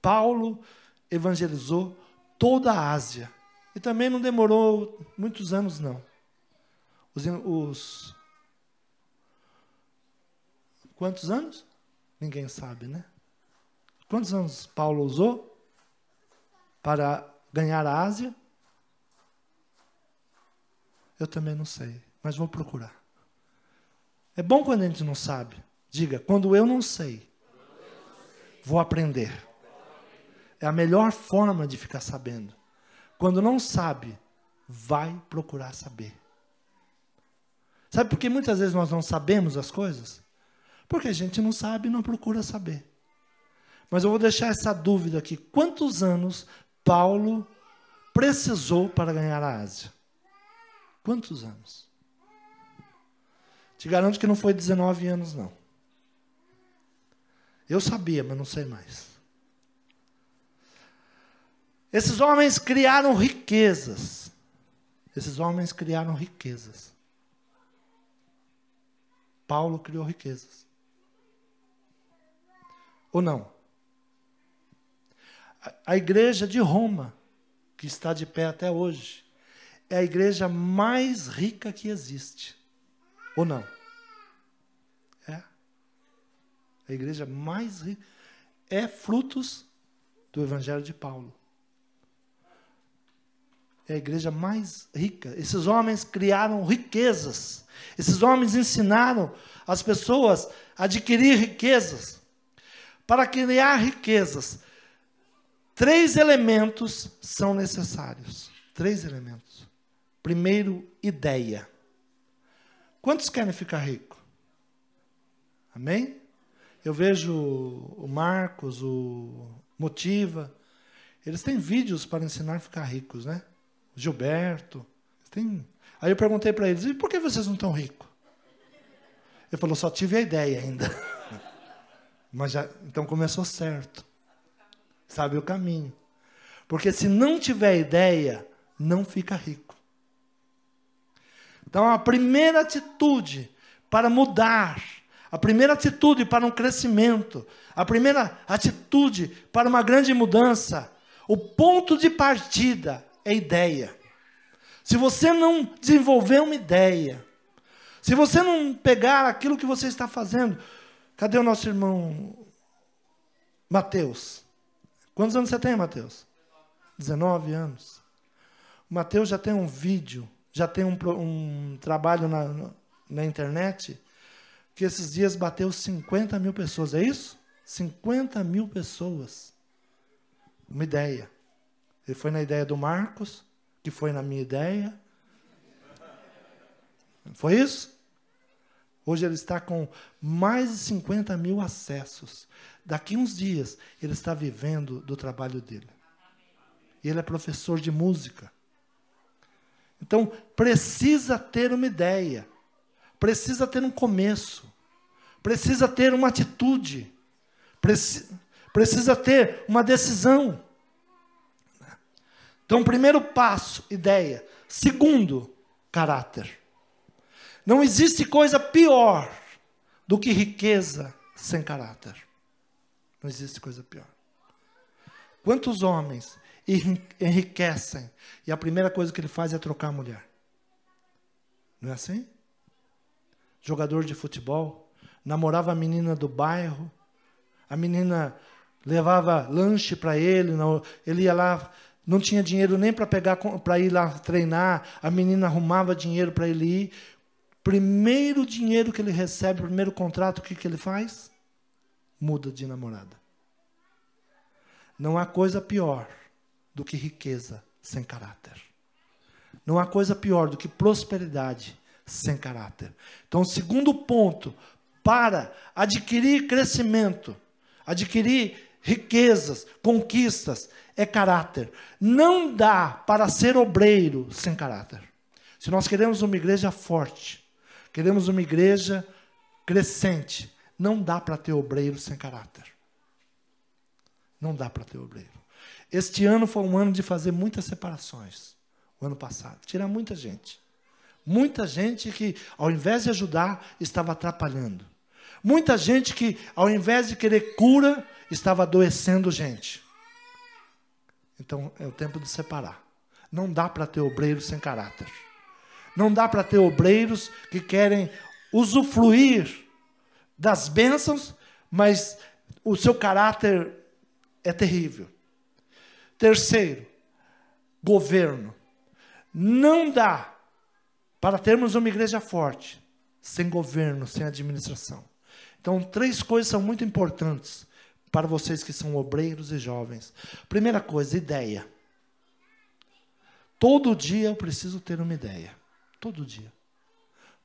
Paulo evangelizou toda a Ásia. E também não demorou muitos anos, não. Quantos anos? Ninguém sabe, né? Quantos anos Paulo usou para ganhar a Ásia? Eu também não sei, mas vou procurar. É bom quando a gente não sabe. Diga: quando eu não sei, vou aprender. É a melhor forma de ficar sabendo. Quando não sabe, vai procurar saber. Sabe por que muitas vezes nós não sabemos as coisas? Porque a gente não sabe e não procura saber. Mas eu vou deixar essa dúvida aqui. Quantos anos Paulo precisou para ganhar a Ásia? Quantos anos? Te garanto que não foi 19 anos, não. Eu sabia, mas não sei mais. Esses homens criaram riquezas. Esses homens criaram riquezas. Paulo criou riquezas. Ou não? A igreja de Roma, que está de pé até hoje, é a igreja mais rica que existe. Ou não? É. A igreja mais rica. É frutos do evangelho de Paulo. É a igreja mais rica. Esses homens criaram riquezas. Esses homens ensinaram as pessoas a adquirir riquezas. Para criar riquezas, 3 elementos são necessários. 3 elementos. Primeiro, ideia. Quantos querem ficar ricos? Amém? Eu vejo o Marcos, o Motiva. Eles têm vídeos para ensinar a ficar ricos, né? Gilberto. Aí eu perguntei para eles: e por que vocês não estão ricos? Ele falou: só tive a ideia ainda. Mas já, então começou certo. Sabe o caminho. Porque se não tiver ideia, não fica rico. Então a primeira atitude para mudar, a primeira atitude para um crescimento, a primeira atitude para uma grande mudança, o ponto de partida é ideia. Se você não desenvolver uma ideia, se você não pegar aquilo que você está fazendo, cadê o nosso irmão Mateus? Quantos anos você tem, Mateus? 19 anos. O Mateus já tem um vídeo, já tem um trabalho na internet, que esses dias bateu 50 mil pessoas, é isso? 50 mil pessoas. Uma ideia. Ele foi na ideia do Marcos, que foi na minha ideia. Foi isso? Hoje ele está com mais de 50 mil acessos. Daqui uns dias, ele está vivendo do trabalho dele. E ele é professor de música. Então, precisa ter uma ideia. Precisa ter um começo. Precisa ter uma atitude. Precisa ter uma decisão. Então, primeiro passo, ideia. Segundo, caráter. Não existe coisa pior do que riqueza sem caráter. Não existe coisa pior. Quantos homens enriquecem e a primeira coisa que ele faz é trocar a mulher? Não é assim? Jogador de futebol, namorava a menina do bairro, a menina levava lanche para ele, ele ia lá, não tinha dinheiro nem para ir lá treinar, a menina arrumava dinheiro para ele ir. Primeiro dinheiro que ele recebe, primeiro contrato, o que ele faz? Muda de namorada. Não há coisa pior do que riqueza sem caráter. Não há coisa pior do que prosperidade sem caráter. Então, o segundo ponto para adquirir crescimento, adquirir riquezas, conquistas, é caráter. Não dá para ser obreiro sem caráter. Se nós queremos uma igreja forte, queremos uma igreja crescente, não dá para ter obreiro sem caráter. Não dá para ter obreiro. Este ano foi um ano de fazer muitas separações. O ano passado. Tirar muita gente. Muita gente que, ao invés de ajudar, estava atrapalhando. Muita gente que, ao invés de querer cura, estava adoecendo gente. Então, é o tempo de separar. Não dá para ter obreiro sem caráter. Não dá para ter obreiros que querem usufruir das bênçãos, mas o seu caráter é terrível. Terceiro, governo. Não dá para termos uma igreja forte sem governo, sem administração. Então, 3 coisas são muito importantes para vocês que são obreiros e jovens. Primeira coisa, ideia. Todo dia eu preciso ter uma ideia. Todo dia.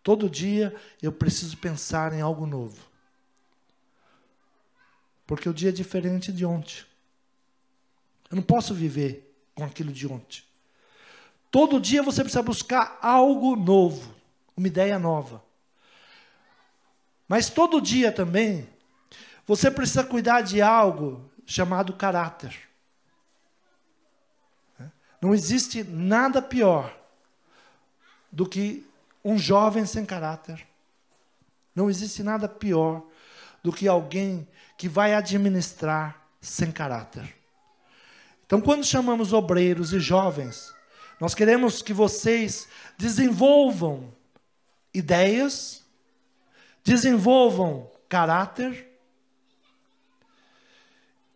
Todo dia eu preciso pensar em algo novo. Porque o dia é diferente de ontem. Eu não posso viver com aquilo de ontem. Todo dia você precisa buscar algo novo, uma ideia nova. Mas todo dia também, você precisa cuidar de algo chamado caráter. Não existe nada pior do que um jovem sem caráter. Não existe nada pior do que alguém que vai administrar sem caráter. Então, quando chamamos obreiros e jovens, nós queremos que vocês desenvolvam ideias, desenvolvam caráter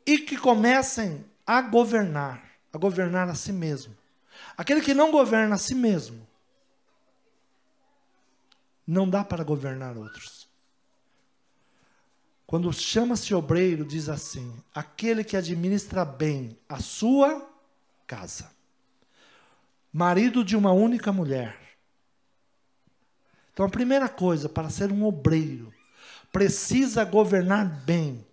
e que comecem a governar a si mesmo. Aquele que não governa a si mesmo, não dá para governar outros. Quando chama-se obreiro, diz assim: aquele que administra bem a sua casa. Marido de uma única mulher. Então, a primeira coisa, para ser um obreiro, precisa governar bem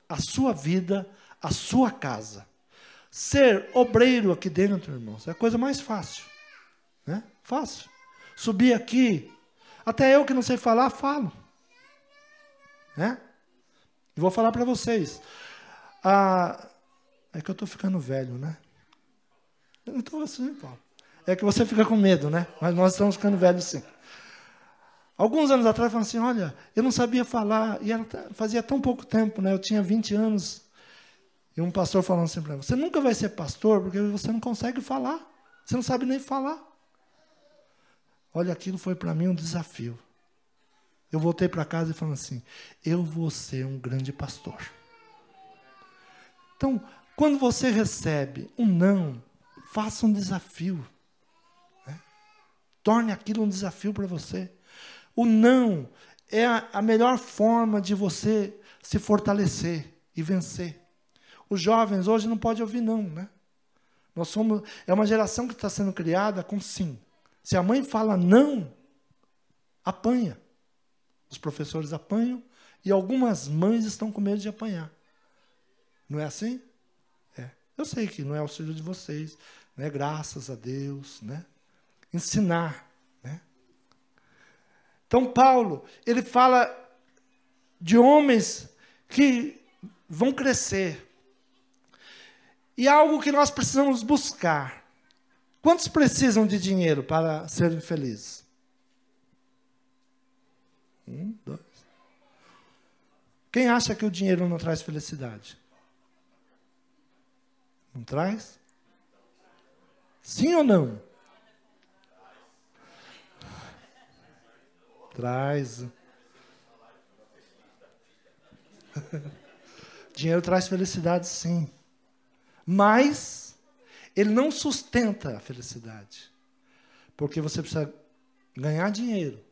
a sua vida, a sua casa. Ser obreiro aqui dentro, irmãos, é a coisa mais fácil. Né? Fácil. Subir aqui, até eu que não sei falar, falo. Né? E vou falar para vocês. É que eu estou ficando velho, né? Eu não estou assim, Paulo. É que você fica com medo, né? Mas nós estamos ficando velhos, sim. Alguns anos atrás, falaram assim, olha, eu não sabia falar, e fazia tão pouco tempo, né? Eu tinha 20 anos, e um pastor falando assim para mim, você nunca vai ser pastor, porque você não consegue falar, você não sabe nem falar. Olha, aquilo foi para mim um desafio. Eu voltei para casa e falei assim, eu vou ser um grande pastor. Então, quando você recebe um não, faça um desafio. Né? Torne aquilo um desafio para você. O não é a melhor forma de você se fortalecer e vencer. Os jovens hoje não podem ouvir não, né? É uma geração que está sendo criada com sim. Se a mãe fala não, apanha. Os professores apanham e algumas mães estão com medo de apanhar. Não é assim? É. Eu sei que não é o auxílio de vocês, né? Graças a Deus, né? Ensinar. Então, Paulo, ele fala de homens que vão crescer. E algo que nós precisamos buscar. Quantos precisam de dinheiro para serem felizes? 1, 2. Quem acha que o dinheiro não traz felicidade? Não traz? Sim ou não? Traz. Dinheiro traz felicidade, sim. Mas ele não sustenta a felicidade. Porque você precisa ganhar dinheiro.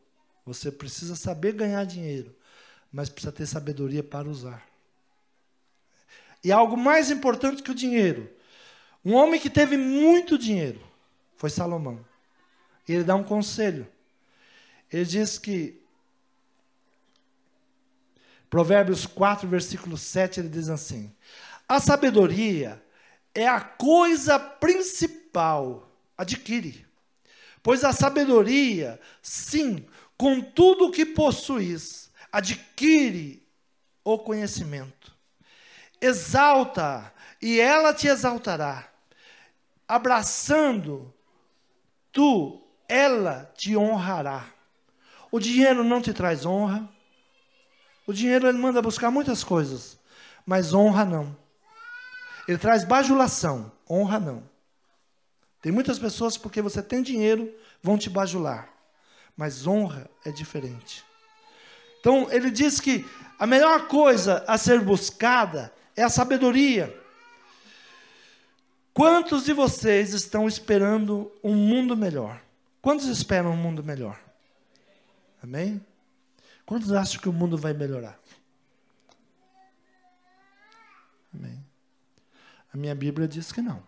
Você precisa saber ganhar dinheiro. Mas precisa ter sabedoria para usar. E algo mais importante que o dinheiro. Um homem que teve muito dinheiro foi Salomão. E ele dá um conselho. Ele diz que, Provérbios 4, versículo 7, ele diz assim, a sabedoria é a coisa principal, adquire. Pois a sabedoria, sim, com tudo o que possuis, adquire o conhecimento. Exalta, e ela te exaltará. Abraçando, ela te honrará. O dinheiro não te traz honra. O dinheiro ele manda buscar muitas coisas, mas honra não. Ele traz bajulação, honra não. Tem muitas pessoas, porque você tem dinheiro, vão te bajular. Mas honra é diferente. Então, ele diz que a melhor coisa a ser buscada é a sabedoria. Quantos de vocês estão esperando um mundo melhor? Quantos esperam um mundo melhor? Amém? Quantos acham que o mundo vai melhorar? Amém. A minha Bíblia diz que não.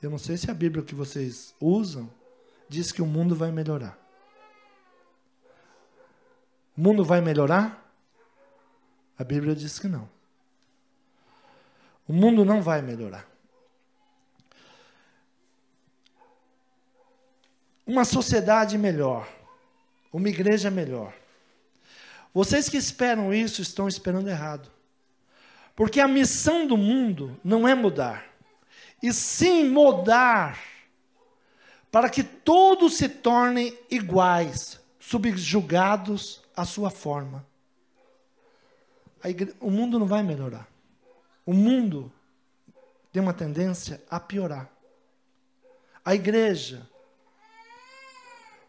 Eu não sei se a Bíblia que vocês usam diz que o mundo vai melhorar. O mundo vai melhorar? A Bíblia diz que não. O mundo não vai melhorar. Uma sociedade melhor. Uma igreja melhor. Vocês que esperam isso estão esperando errado. Porque a missão do mundo não é mudar, e sim mudar para que todos se tornem iguais, subjugados à sua forma. O mundo não vai melhorar. O mundo tem uma tendência a piorar. A igreja,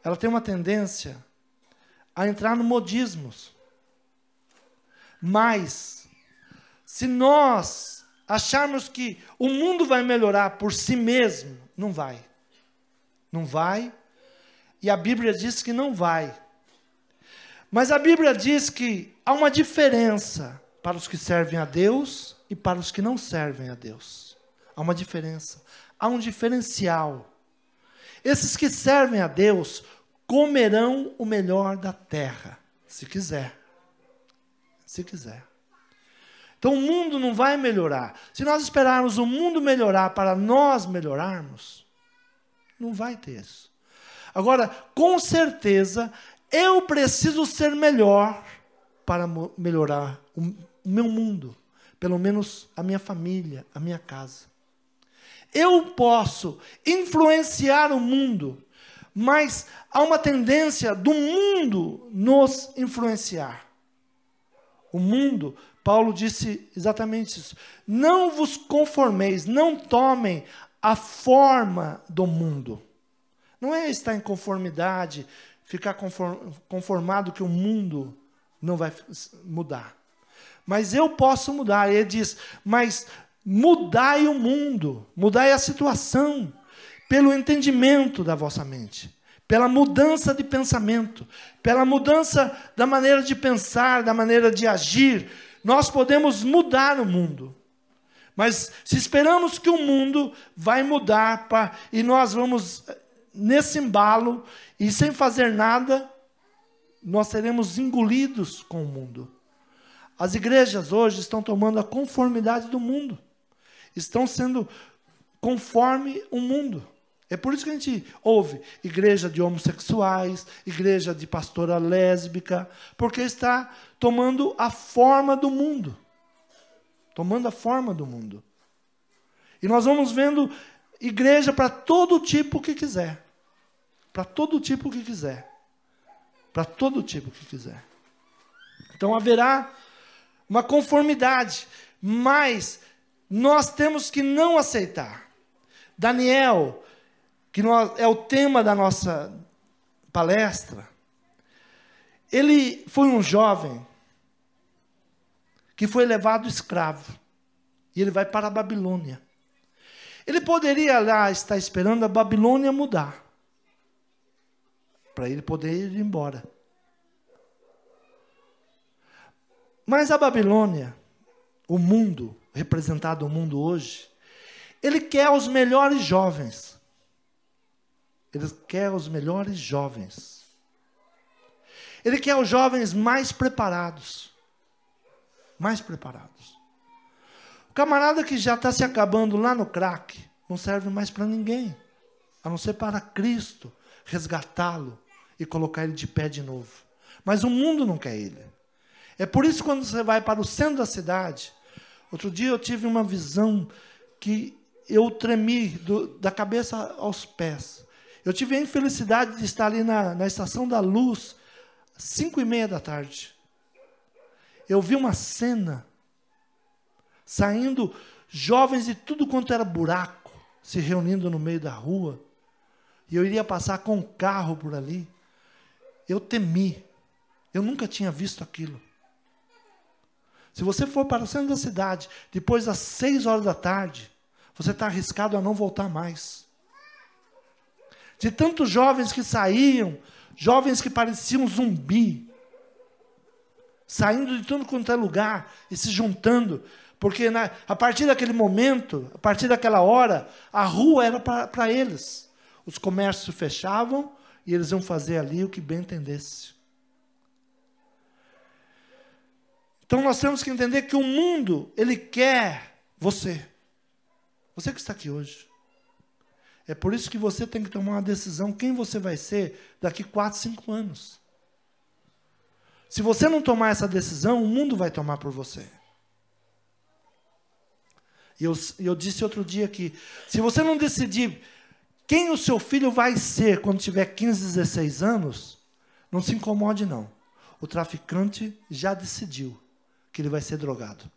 ela tem uma tendência a entrar no modismos. Mas, se nós acharmos que o mundo vai melhorar por si mesmo, não vai. Não vai. E a Bíblia diz que não vai. Mas a Bíblia diz que há uma diferença para os que servem a Deus e para os que não servem a Deus. Há uma diferença. Há um diferencial. Esses que servem a Deus comerão o melhor da terra, se quiser. Se quiser. Então o mundo não vai melhorar. Se nós esperarmos o mundo melhorar para nós melhorarmos, não vai ter isso. Agora, com certeza, eu preciso ser melhor para melhorar o meu mundo, pelo menos a minha família, a minha casa. Eu posso influenciar o mundo, mas há uma tendência do mundo nos influenciar. O mundo, Paulo disse exatamente isso. Não vos conformeis, não tomem a forma do mundo. Não é estar em conformidade, ficar conformado que o mundo não vai mudar. Mas eu posso mudar. Ele diz, mas mudai o mundo, mudai a situação, pelo entendimento da vossa mente, pela mudança de pensamento, pela mudança da maneira de pensar, da maneira de agir. Nós podemos mudar o mundo. Mas se esperamos que o mundo vai mudar e nós vamos nesse embalo e sem fazer nada, nós seremos engolidos com o mundo. As igrejas hoje estão tomando a conformidade do mundo. Estão sendo conforme o mundo. É por isso que a gente ouve igreja de homossexuais, igreja de pastora lésbica, porque está tomando a forma do mundo. Tomando a forma do mundo. E nós vamos vendo igreja para todo tipo que quiser. Para todo tipo que quiser. Para todo tipo que quiser. Então haverá uma conformidade, mas nós temos que não aceitar. Daniel, que é o tema da nossa palestra, ele foi um jovem que foi levado escravo. E ele vai para a Babilônia. Ele poderia lá estar esperando a Babilônia mudar, para ele poder ir embora. Mas a Babilônia, o mundo, representado o mundo hoje, ele quer os melhores jovens. Ele quer os melhores jovens. Ele quer os jovens mais preparados. Mais preparados. O camarada que já está se acabando lá no crack, não serve mais para ninguém, a não ser para Cristo resgatá-lo e colocar ele de pé de novo. Mas o mundo não quer ele. É por isso que quando você vai para o centro da cidade, outro dia eu tive uma visão que eu tremi da cabeça aos pés. Eu tive a infelicidade de estar ali na Estação da Luz, 5:30 da tarde. Eu vi uma cena, saindo jovens de tudo quanto era buraco, se reunindo no meio da rua, e eu iria passar com um carro por ali. Eu temi, eu nunca tinha visto aquilo. Se você for para o centro da cidade, depois das 6 horas da tarde, você está arriscado a não voltar mais. De tantos jovens que saíam, jovens que pareciam zumbi, saindo de tudo quanto é lugar e se juntando, porque a partir daquele momento, a partir daquela hora, a rua era para eles. Os comércios fechavam e eles iam fazer ali o que bem entendesse. Então nós temos que entender que o mundo, ele quer você. Você que está aqui hoje. É por isso que você tem que tomar uma decisão quem você vai ser daqui 4, 5 anos. Se você não tomar essa decisão, o mundo vai tomar por você. E eu disse outro dia que, se você não decidir quem o seu filho vai ser quando tiver 15, 16 anos, não se incomode não. O traficante já decidiu que ele vai ser drogado.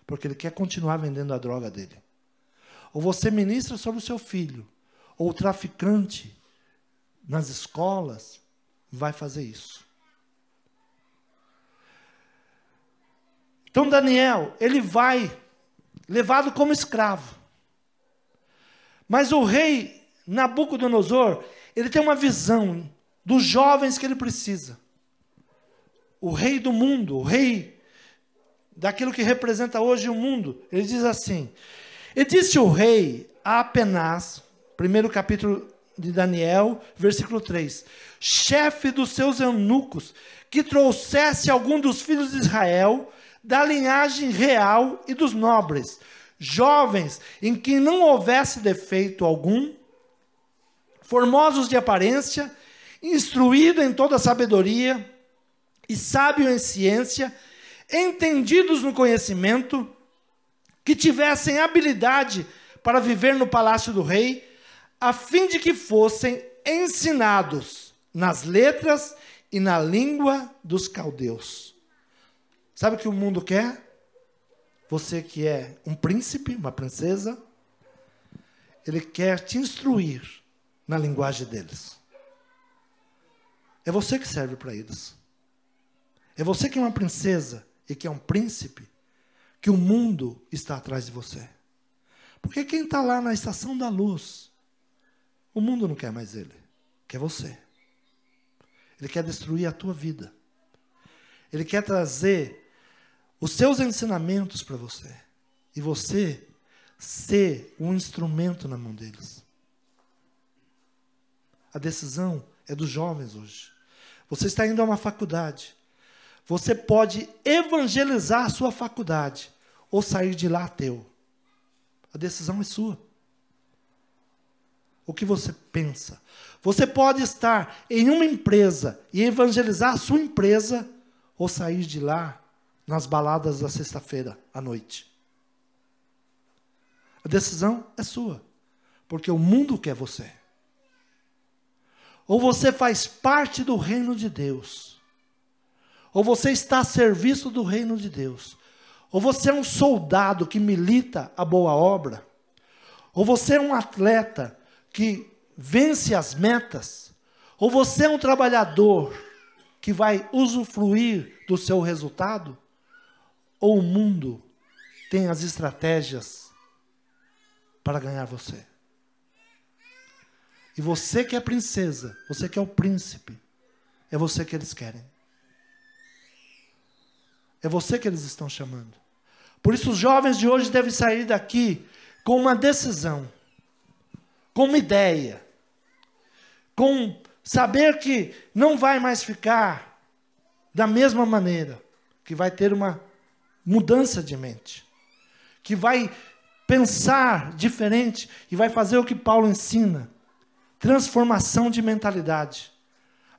Porque ele quer continuar vendendo a droga dele. Ou você ministra sobre o seu filho, ou o traficante nas escolas vai fazer isso. Então Daniel, ele vai levado como escravo. Mas o rei Nabucodonosor, ele tem uma visão dos jovens que ele precisa. O rei do mundo, o rei daquilo que representa hoje o mundo. Ele diz assim: e disse o rei a Apenaz, primeiro capítulo de Daniel, versículo 3, chefe dos seus eunucos, que trouxesse algum dos filhos de Israel, da linhagem real e dos nobres, jovens em que não houvesse defeito algum, formosos de aparência, instruídos em toda a sabedoria e sábios em ciência, entendidos no conhecimento, que tivessem habilidade para viver no palácio do rei, a fim de que fossem ensinados nas letras e na língua dos caldeus. Sabe o que o mundo quer? Você que é um príncipe, uma princesa, ele quer te instruir na linguagem deles. É você que serve para eles. É você que é uma princesa e que é um príncipe, que o mundo está atrás de você. Porque quem está lá na estação da luz, o mundo não quer mais ele, quer você. Ele quer destruir a tua vida. Ele quer trazer os seus ensinamentos para você. E você ser um instrumento na mão deles. A decisão é dos jovens hoje. Você está indo a uma faculdade. Você pode evangelizar a sua faculdade ou sair de lá ateu. A decisão é sua. O que você pensa? Você pode estar em uma empresa e evangelizar a sua empresa ou sair de lá nas baladas da sexta-feira à noite. A decisão é sua, porque o mundo quer você. Ou você faz parte do reino de Deus, ou você está a serviço do reino de Deus, ou você é um soldado que milita a boa obra, ou você é um atleta que vence as metas, ou você é um trabalhador que vai usufruir do seu resultado, ou o mundo tem as estratégias para ganhar você. E você que é princesa, você que é o príncipe, é você que eles querem. É você que eles estão chamando. Por isso os jovens de hoje devem sair daqui com uma decisão, com uma ideia, com saber que não vai mais ficar da mesma maneira, que vai ter uma mudança de mente, que vai pensar diferente e vai fazer o que Paulo ensina, transformação de mentalidade.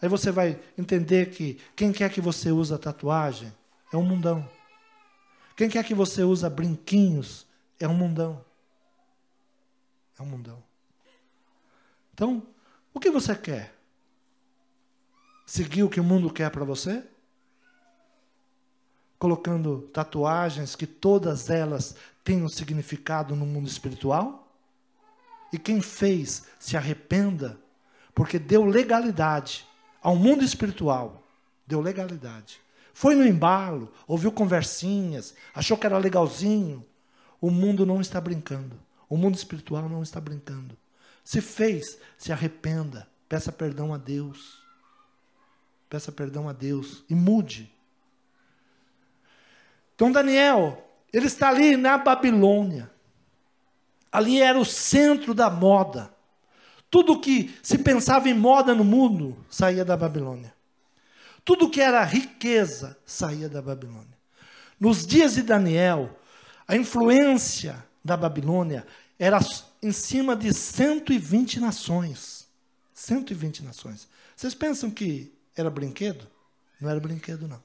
Aí você vai entender que quem quer que você use a tatuagem é um mundão. Quem quer que você use brinquinhos é um mundão. É um mundão. Então, o que você quer? Seguir o que o mundo quer para você? Colocando tatuagens que todas elas têm um significado no mundo espiritual? E quem fez, se arrependa, porque deu legalidade ao mundo espiritual. Deu legalidade. Foi no embalo, ouviu conversinhas, achou que era legalzinho. O mundo não está brincando. O mundo espiritual não está brincando. Se fez, se arrependa. Peça perdão a Deus. Peça perdão a Deus e mude. Então Daniel, ele está ali na Babilônia. Ali era o centro da moda. Tudo que se pensava em moda no mundo saía da Babilônia. Tudo que era riqueza saía da Babilônia. Nos dias de Daniel, a influência da Babilônia era em cima de 120 nações. 120 nações. Vocês pensam que era brinquedo? Não era brinquedo, não.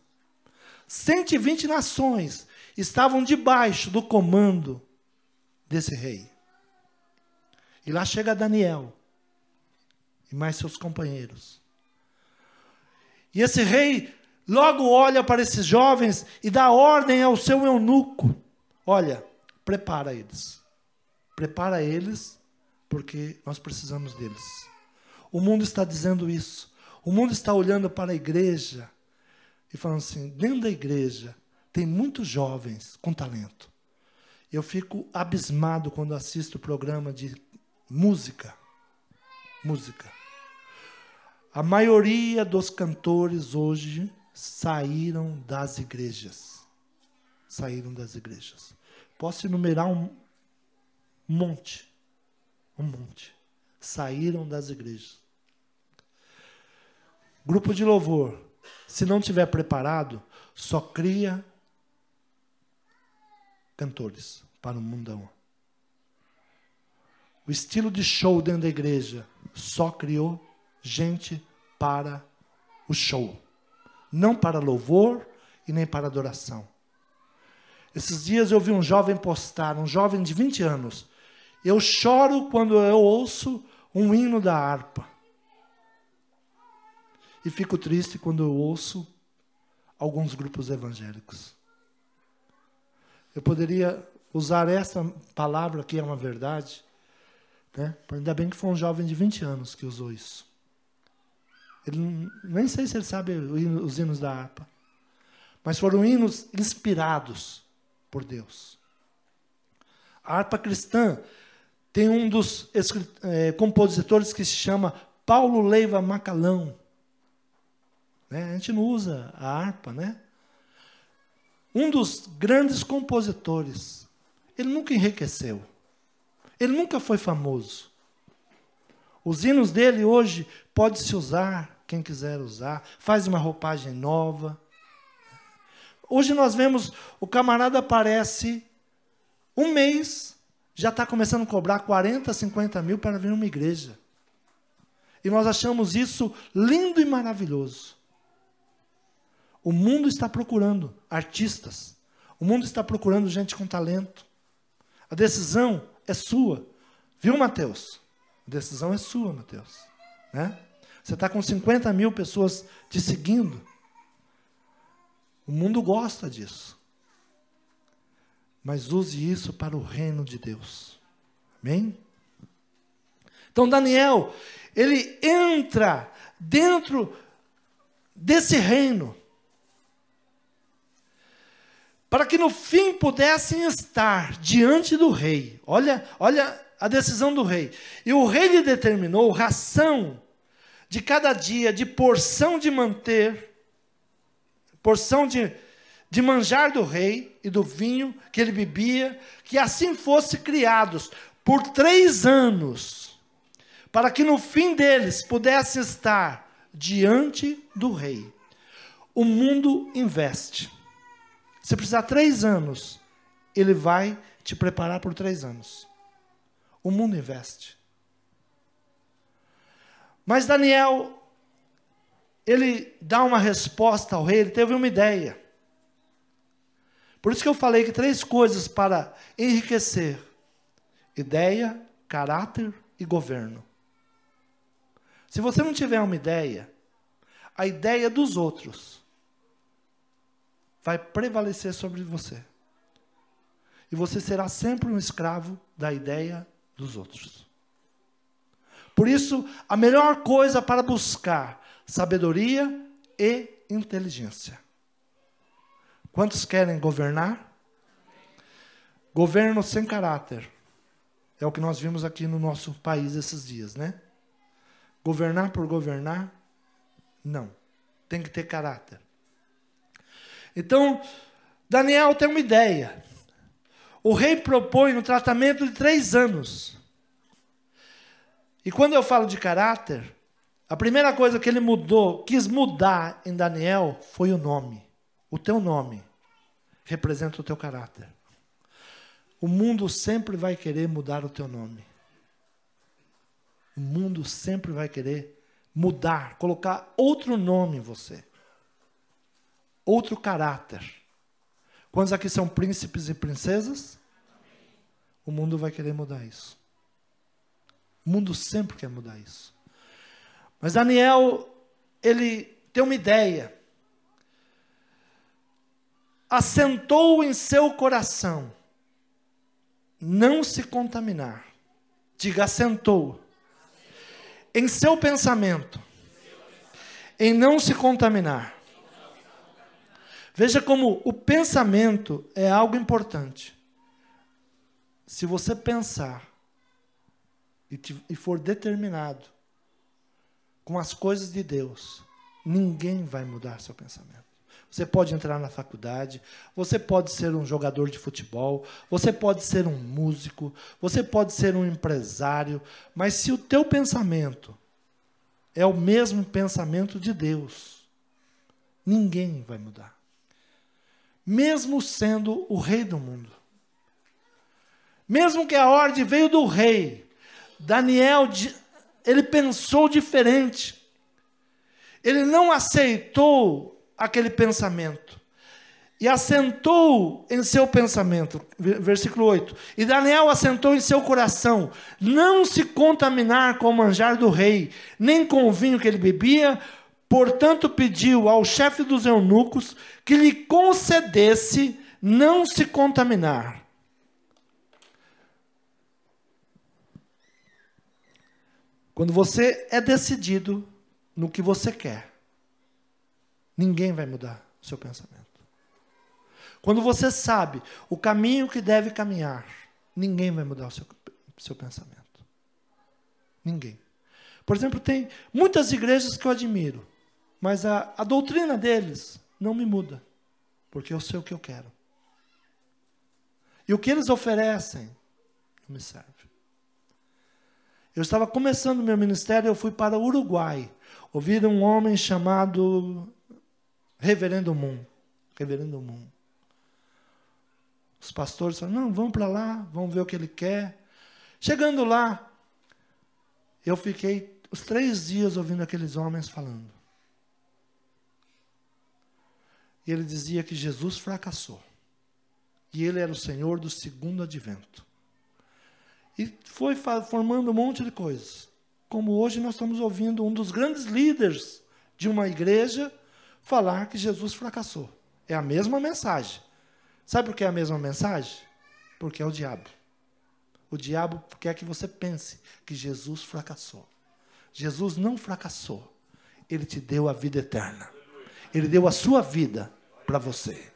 120 nações estavam debaixo do comando desse rei. E lá chega Daniel e mais seus companheiros. E esse rei logo olha para esses jovens e dá ordem ao seu eunuco. Olha, prepara eles. Prepara eles, porque nós precisamos deles. O mundo está dizendo isso. O mundo está olhando para a igreja e falando assim, dentro da igreja tem muitos jovens com talento. Eu fico abismado quando assisto o programa de música. Música. A maioria dos cantores hoje saíram das igrejas. Saíram das igrejas. Posso enumerar um monte. Um monte. Saíram das igrejas. Grupo de louvor, se não tiver preparado, só cria cantores para o mundão. O estilo de show dentro da igreja só criou gente para o show. não para louvor e nem para adoração. Esses dias eu vi um jovem postar, um jovem de 20 anos. Eu choro quando eu ouço um hino da harpa. E fico triste quando eu ouço alguns grupos evangélicos. Eu poderia usar essa palavra que é uma verdade, né? Ainda bem que foi um jovem de 20 anos que usou isso. Ele, nem sei se ele sabe os hinos da harpa, mas foram hinos inspirados por Deus. A harpa cristã tem um dos compositores que se chama Paulo Leiva Macalão. Né? A gente não usa a harpa, né? Um dos grandes compositores. Ele nunca enriqueceu. Ele nunca foi famoso. Os hinos dele hoje pode-se usar, quem quiser usar, faz uma roupagem nova. Hoje nós vemos, o camarada aparece, um mês, já está começando a cobrar 40, 50 mil para vir numa igreja. E nós achamos isso lindo e maravilhoso. O mundo está procurando artistas. O mundo está procurando gente com talento. A decisão é sua. Viu, Mateus? A decisão é sua, Mateus. Né? Você está com 50 mil pessoas te seguindo. O mundo gosta disso. Mas use isso para o reino de Deus. Amém? Então, Daniel, ele entra dentro desse reino, para que no fim pudessem estar diante do rei. Olha a decisão do rei. E o rei lhe determinou ração de cada dia, de porção de manter, porção de manjar do rei e do vinho que ele bebia, que assim fosse criados por 3 anos, para que no fim deles pudesse estar diante do rei. O mundo investe. Se precisar 3 anos, ele vai te preparar por 3 anos. O mundo investe. Mas Daniel, ele dá uma resposta ao rei, ele teve uma ideia. Por isso que eu falei que 3 coisas para enriquecer: ideia, caráter e governo. Se você não tiver uma ideia, a ideia dos outros vai prevalecer sobre você. E você será sempre um escravo da ideia dos outros. Por isso, a melhor coisa para buscar sabedoria e inteligência. Quantos querem governar? Governo sem caráter. É o que nós vimos aqui no nosso país esses dias, né? Governar por governar? Não. Tem que ter caráter. Então, Daniel tem uma ideia. O rei propõe um tratamento de 3 anos. E quando eu falo de caráter, a primeira coisa que ele quis mudar em Daniel foi o nome. O teu nome representa o teu caráter. O mundo sempre vai querer mudar o teu nome. O mundo sempre vai querer mudar, colocar outro nome em você. Outro caráter. Quantos aqui são príncipes e princesas? O mundo vai querer mudar isso. O mundo sempre quer mudar isso. Mas Daniel, ele tem uma ideia. Assentou em seu coração não se contaminar. Diga, assentou. Em seu pensamento em não se contaminar. Veja como o pensamento é algo importante. Se você pensar e for determinado com as coisas de Deus, ninguém vai mudar seu pensamento. Você pode entrar na faculdade, você pode ser um jogador de futebol, você pode ser um músico, você pode ser um empresário, mas se o teu pensamento é o mesmo pensamento de Deus, ninguém vai mudar. Mesmo sendo o rei do mundo. Mesmo que a ordem veio do rei, Daniel, ele pensou diferente. Ele não aceitou aquele pensamento. E assentou em seu pensamento, versículo 8. E Daniel assentou em seu coração, não se contaminar com o manjar do rei, nem com o vinho que ele bebia. Portanto, pediu ao chefe dos eunucos que lhe concedesse não se contaminar. Quando você é decidido no que você quer, ninguém vai mudar o seu pensamento. Quando você sabe o caminho que deve caminhar, ninguém vai mudar o seu pensamento. Ninguém. Por exemplo, tem muitas igrejas que eu admiro, mas a doutrina deles não me muda, porque eu sei o que eu quero. E o que eles oferecem não me serve. Eu estava começando o meu ministério, eu fui para o Uruguai, ouvir um homem chamado Reverendo Moon. Reverendo Moon. Os pastores falaram, não, vamos para lá, vamos ver o que ele quer. Chegando lá, eu fiquei os 3 dias ouvindo aqueles homens falando. E ele dizia que Jesus fracassou. E ele era o Senhor do segundo advento. E foi formando um monte de coisas. Como hoje nós estamos ouvindo um dos grandes líderes de uma igreja falar que Jesus fracassou. É a mesma mensagem. Sabe por que é a mesma mensagem? Porque é o diabo. O diabo quer que você pense que Jesus fracassou. Jesus não fracassou. Ele te deu a vida eterna. Ele deu a sua vida para você.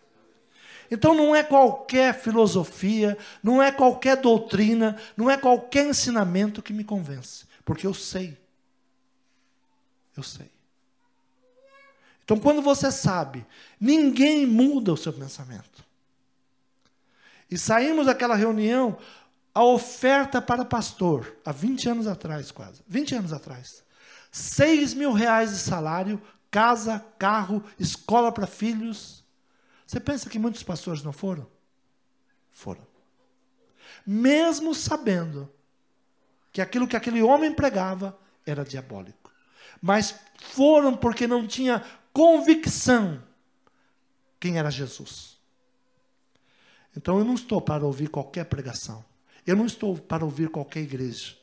Então não é qualquer filosofia, não é qualquer doutrina, não é qualquer ensinamento que me convence. Porque eu sei. Eu sei. Então quando você sabe, ninguém muda o seu pensamento. E saímos daquela reunião, a oferta para pastor, há 20 anos atrás quase, 20 anos atrás. 6 mil reais de salário, casa, carro, escola para filhos. Você pensa que muitos pastores não foram? Foram. Mesmo sabendo que aquilo que aquele homem pregava era diabólico. Mas foram porque não tinha convicção quem era Jesus. Então eu não estou para ouvir qualquer pregação. Eu não estou para ouvir qualquer igreja.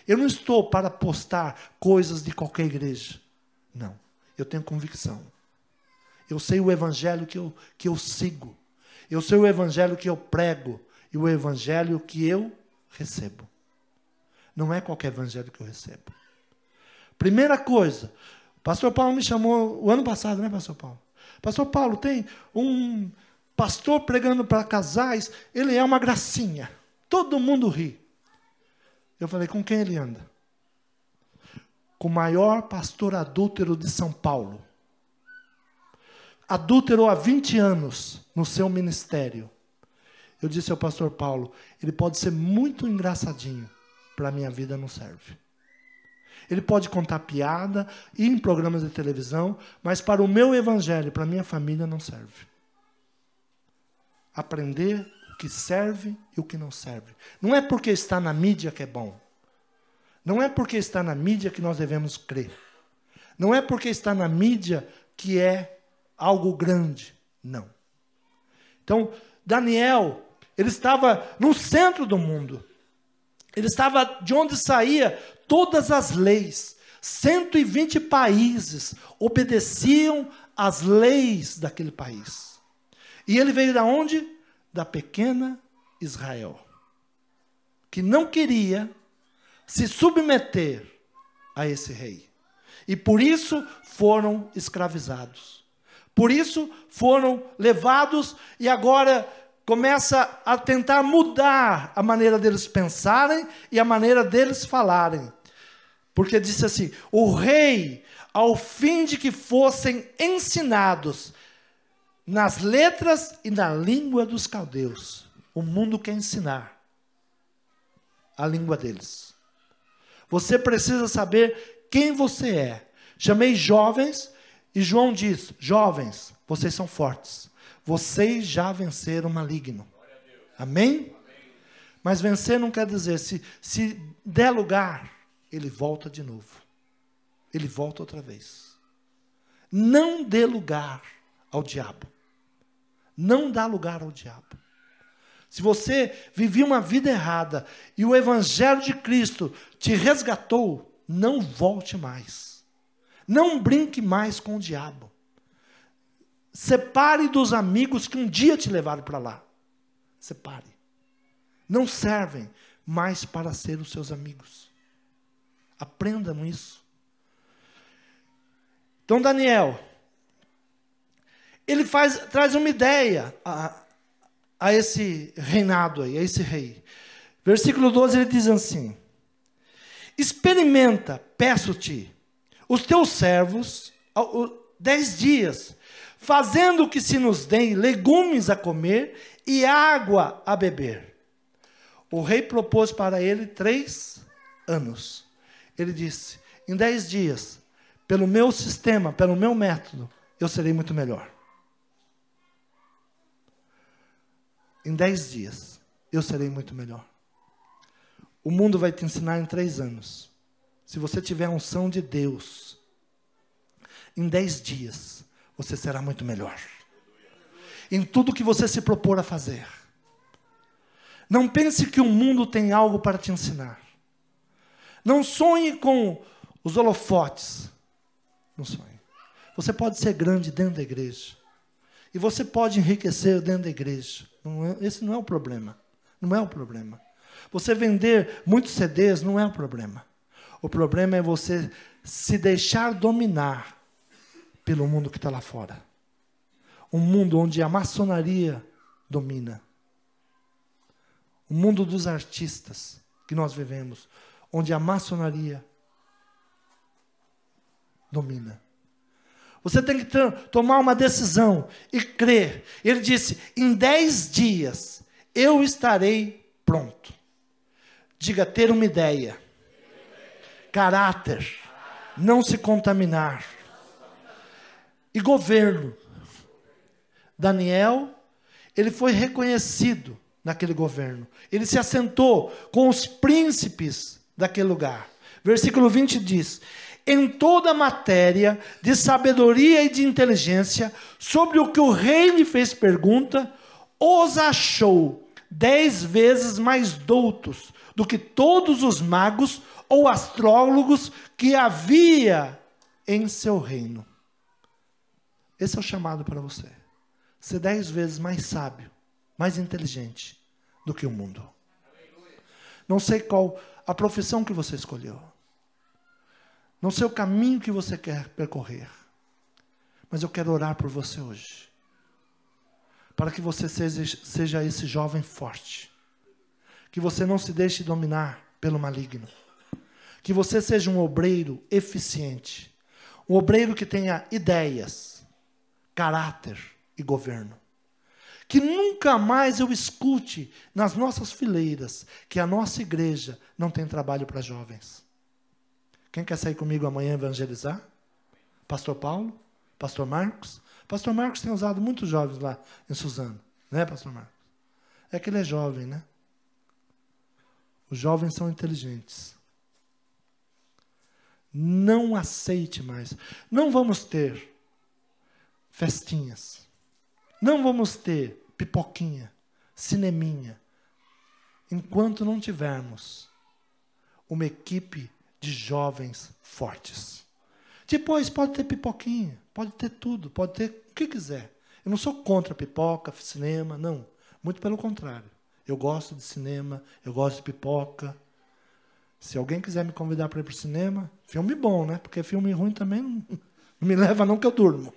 Eu não estou para postar coisas de qualquer igreja. Não. Eu tenho convicção. Eu sei o evangelho que eu sigo. Eu sei o evangelho que eu prego. E o evangelho que eu recebo. Não é qualquer evangelho que eu recebo. Primeira coisa. O pastor Paulo me chamou o ano passado, né, pastor Paulo? Pastor Paulo, tem um pastor pregando para casais, ele é uma gracinha. Todo mundo ri. Eu falei, com quem ele anda? Com o maior pastor adúltero de São Paulo. Adúltero há 20 anos no seu ministério. Eu disse ao pastor Paulo, ele pode ser muito engraçadinho, para a minha vida não serve. Ele pode contar piada, ir em programas de televisão, mas para o meu evangelho, para a minha família não serve. Aprender o que serve e o que não serve. Não é porque está na mídia que é bom. Não é porque está na mídia que nós devemos crer. Não é porque está na mídia que é algo grande. Não. Então, Daniel, ele estava no centro do mundo. Ele estava de onde saía todas as leis. 120 países obedeciam às leis daquele país. E ele veio da onde? Da pequena Israel, que não queria se submeter a esse rei. E por isso foram escravizados. Por isso foram levados e agora começa a tentar mudar a maneira deles pensarem e a maneira deles falarem. Porque disse assim, o rei, ao fim de que fossem ensinados nas letras e na língua dos caldeus. O mundo quer ensinar a língua deles. Você precisa saber quem você é. Chamei jovens e João diz, jovens, vocês são fortes. Vocês já venceram o maligno. Amém? Mas vencer não quer dizer, se der lugar, ele volta de novo. Ele volta outra vez. Não dê lugar ao diabo. Não dá lugar ao diabo. Se você vivia uma vida errada e o Evangelho de Cristo te resgatou, não volte mais. Não brinque mais com o diabo. Separe dos amigos que um dia te levaram para lá. Separe. Não servem mais para ser os seus amigos. Aprendam isso. Então Daniel, ele traz uma ideia a esse reinado aí, a esse rei. Versículo 12 ele diz assim: experimenta, peço-te, os teus servos 10 dias, fazendo que se nos deem legumes a comer e água a beber. O rei propôs para ele 3 anos. Ele disse: em 10 dias, pelo meu sistema, pelo meu método, eu serei muito melhor. Em 10 dias, eu serei muito melhor. O mundo vai te ensinar em 3 anos. Se você tiver a unção de Deus, em 10 dias, você será muito melhor. Em tudo que você se propor a fazer. Não pense que o mundo tem algo para te ensinar. Não sonhe com os holofotes. Não sonhe. Você pode ser grande dentro da igreja. E você pode enriquecer dentro da igreja. Esse não é o problema. Não é o problema. Você vender muitos CDs não é o problema. O problema é você se deixar dominar pelo mundo que está lá fora. Um mundo onde a maçonaria domina. O mundo dos artistas que nós vivemos, onde a maçonaria domina. Você tem que tomar uma decisão e crer. Ele disse: em 10 dias eu estarei pronto. Diga, ter uma ideia. Caráter. Não se contaminar. E governo. Daniel, ele foi reconhecido naquele governo. Ele se assentou com os príncipes daquele lugar. Versículo 20 diz: em toda matéria de sabedoria e de inteligência, sobre o que o rei lhe fez pergunta, os achou 10 vezes mais doutos do que todos os magos ou astrólogos que havia em seu reino. Esse é o chamado para você. Ser 10 vezes mais sábio, mais inteligente do que o mundo. Não sei qual a profissão que você escolheu. Não sei o caminho que você quer percorrer. Mas eu quero orar por você hoje. Para que você seja esse jovem forte. Que você não se deixe dominar pelo maligno. Que você seja um obreiro eficiente. Um obreiro que tenha ideias, caráter e governo. Que nunca mais eu escute nas nossas fileiras que a nossa igreja não tem trabalho para jovens. Quem quer sair comigo amanhã evangelizar? Pastor Paulo? Pastor Marcos? Pastor Marcos tem usado muitos jovens lá em Suzano. Né, Pastor Marcos? É que ele é jovem, né? Os jovens são inteligentes. Não aceite mais. Não vamos ter festinhas. Não vamos ter pipoquinha, cineminha, enquanto não tivermos uma equipe de jovens fortes. Depois pode ter pipoquinha, pode ter tudo, pode ter o que quiser. Eu não sou contra pipoca, cinema, não. Muito pelo contrário. Eu gosto de cinema, eu gosto de pipoca. Se alguém quiser me convidar para ir para o cinema, filme bom, né? Porque filme ruim também não me leva não que eu durmo.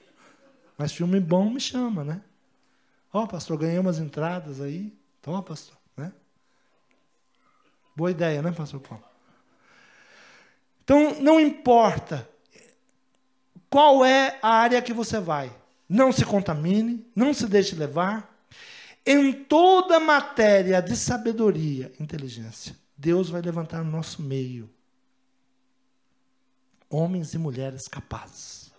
Mas filme bom me chama, né? Ó, pastor, ganhei umas entradas aí. Toma, pastor, né? Boa ideia, né, pastor Paulo? Então, não importa qual é a área que você vai. Não se contamine, não se deixe levar. Em toda matéria de sabedoria e inteligência, Deus vai levantar no nosso meio homens e mulheres capazes.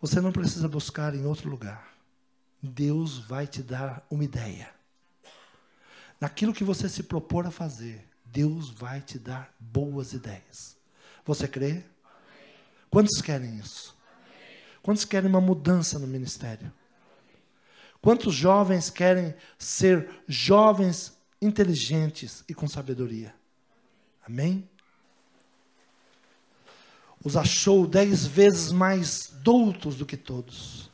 Você não precisa buscar em outro lugar. Deus vai te dar uma ideia. Naquilo que você se propor a fazer, Deus vai te dar boas ideias. Você crê? Amém. Quantos querem isso? Amém. Quantos querem uma mudança no ministério? Quantos jovens querem ser jovens inteligentes e com sabedoria? Amém? Os achou 10 vezes mais doutos do que todos.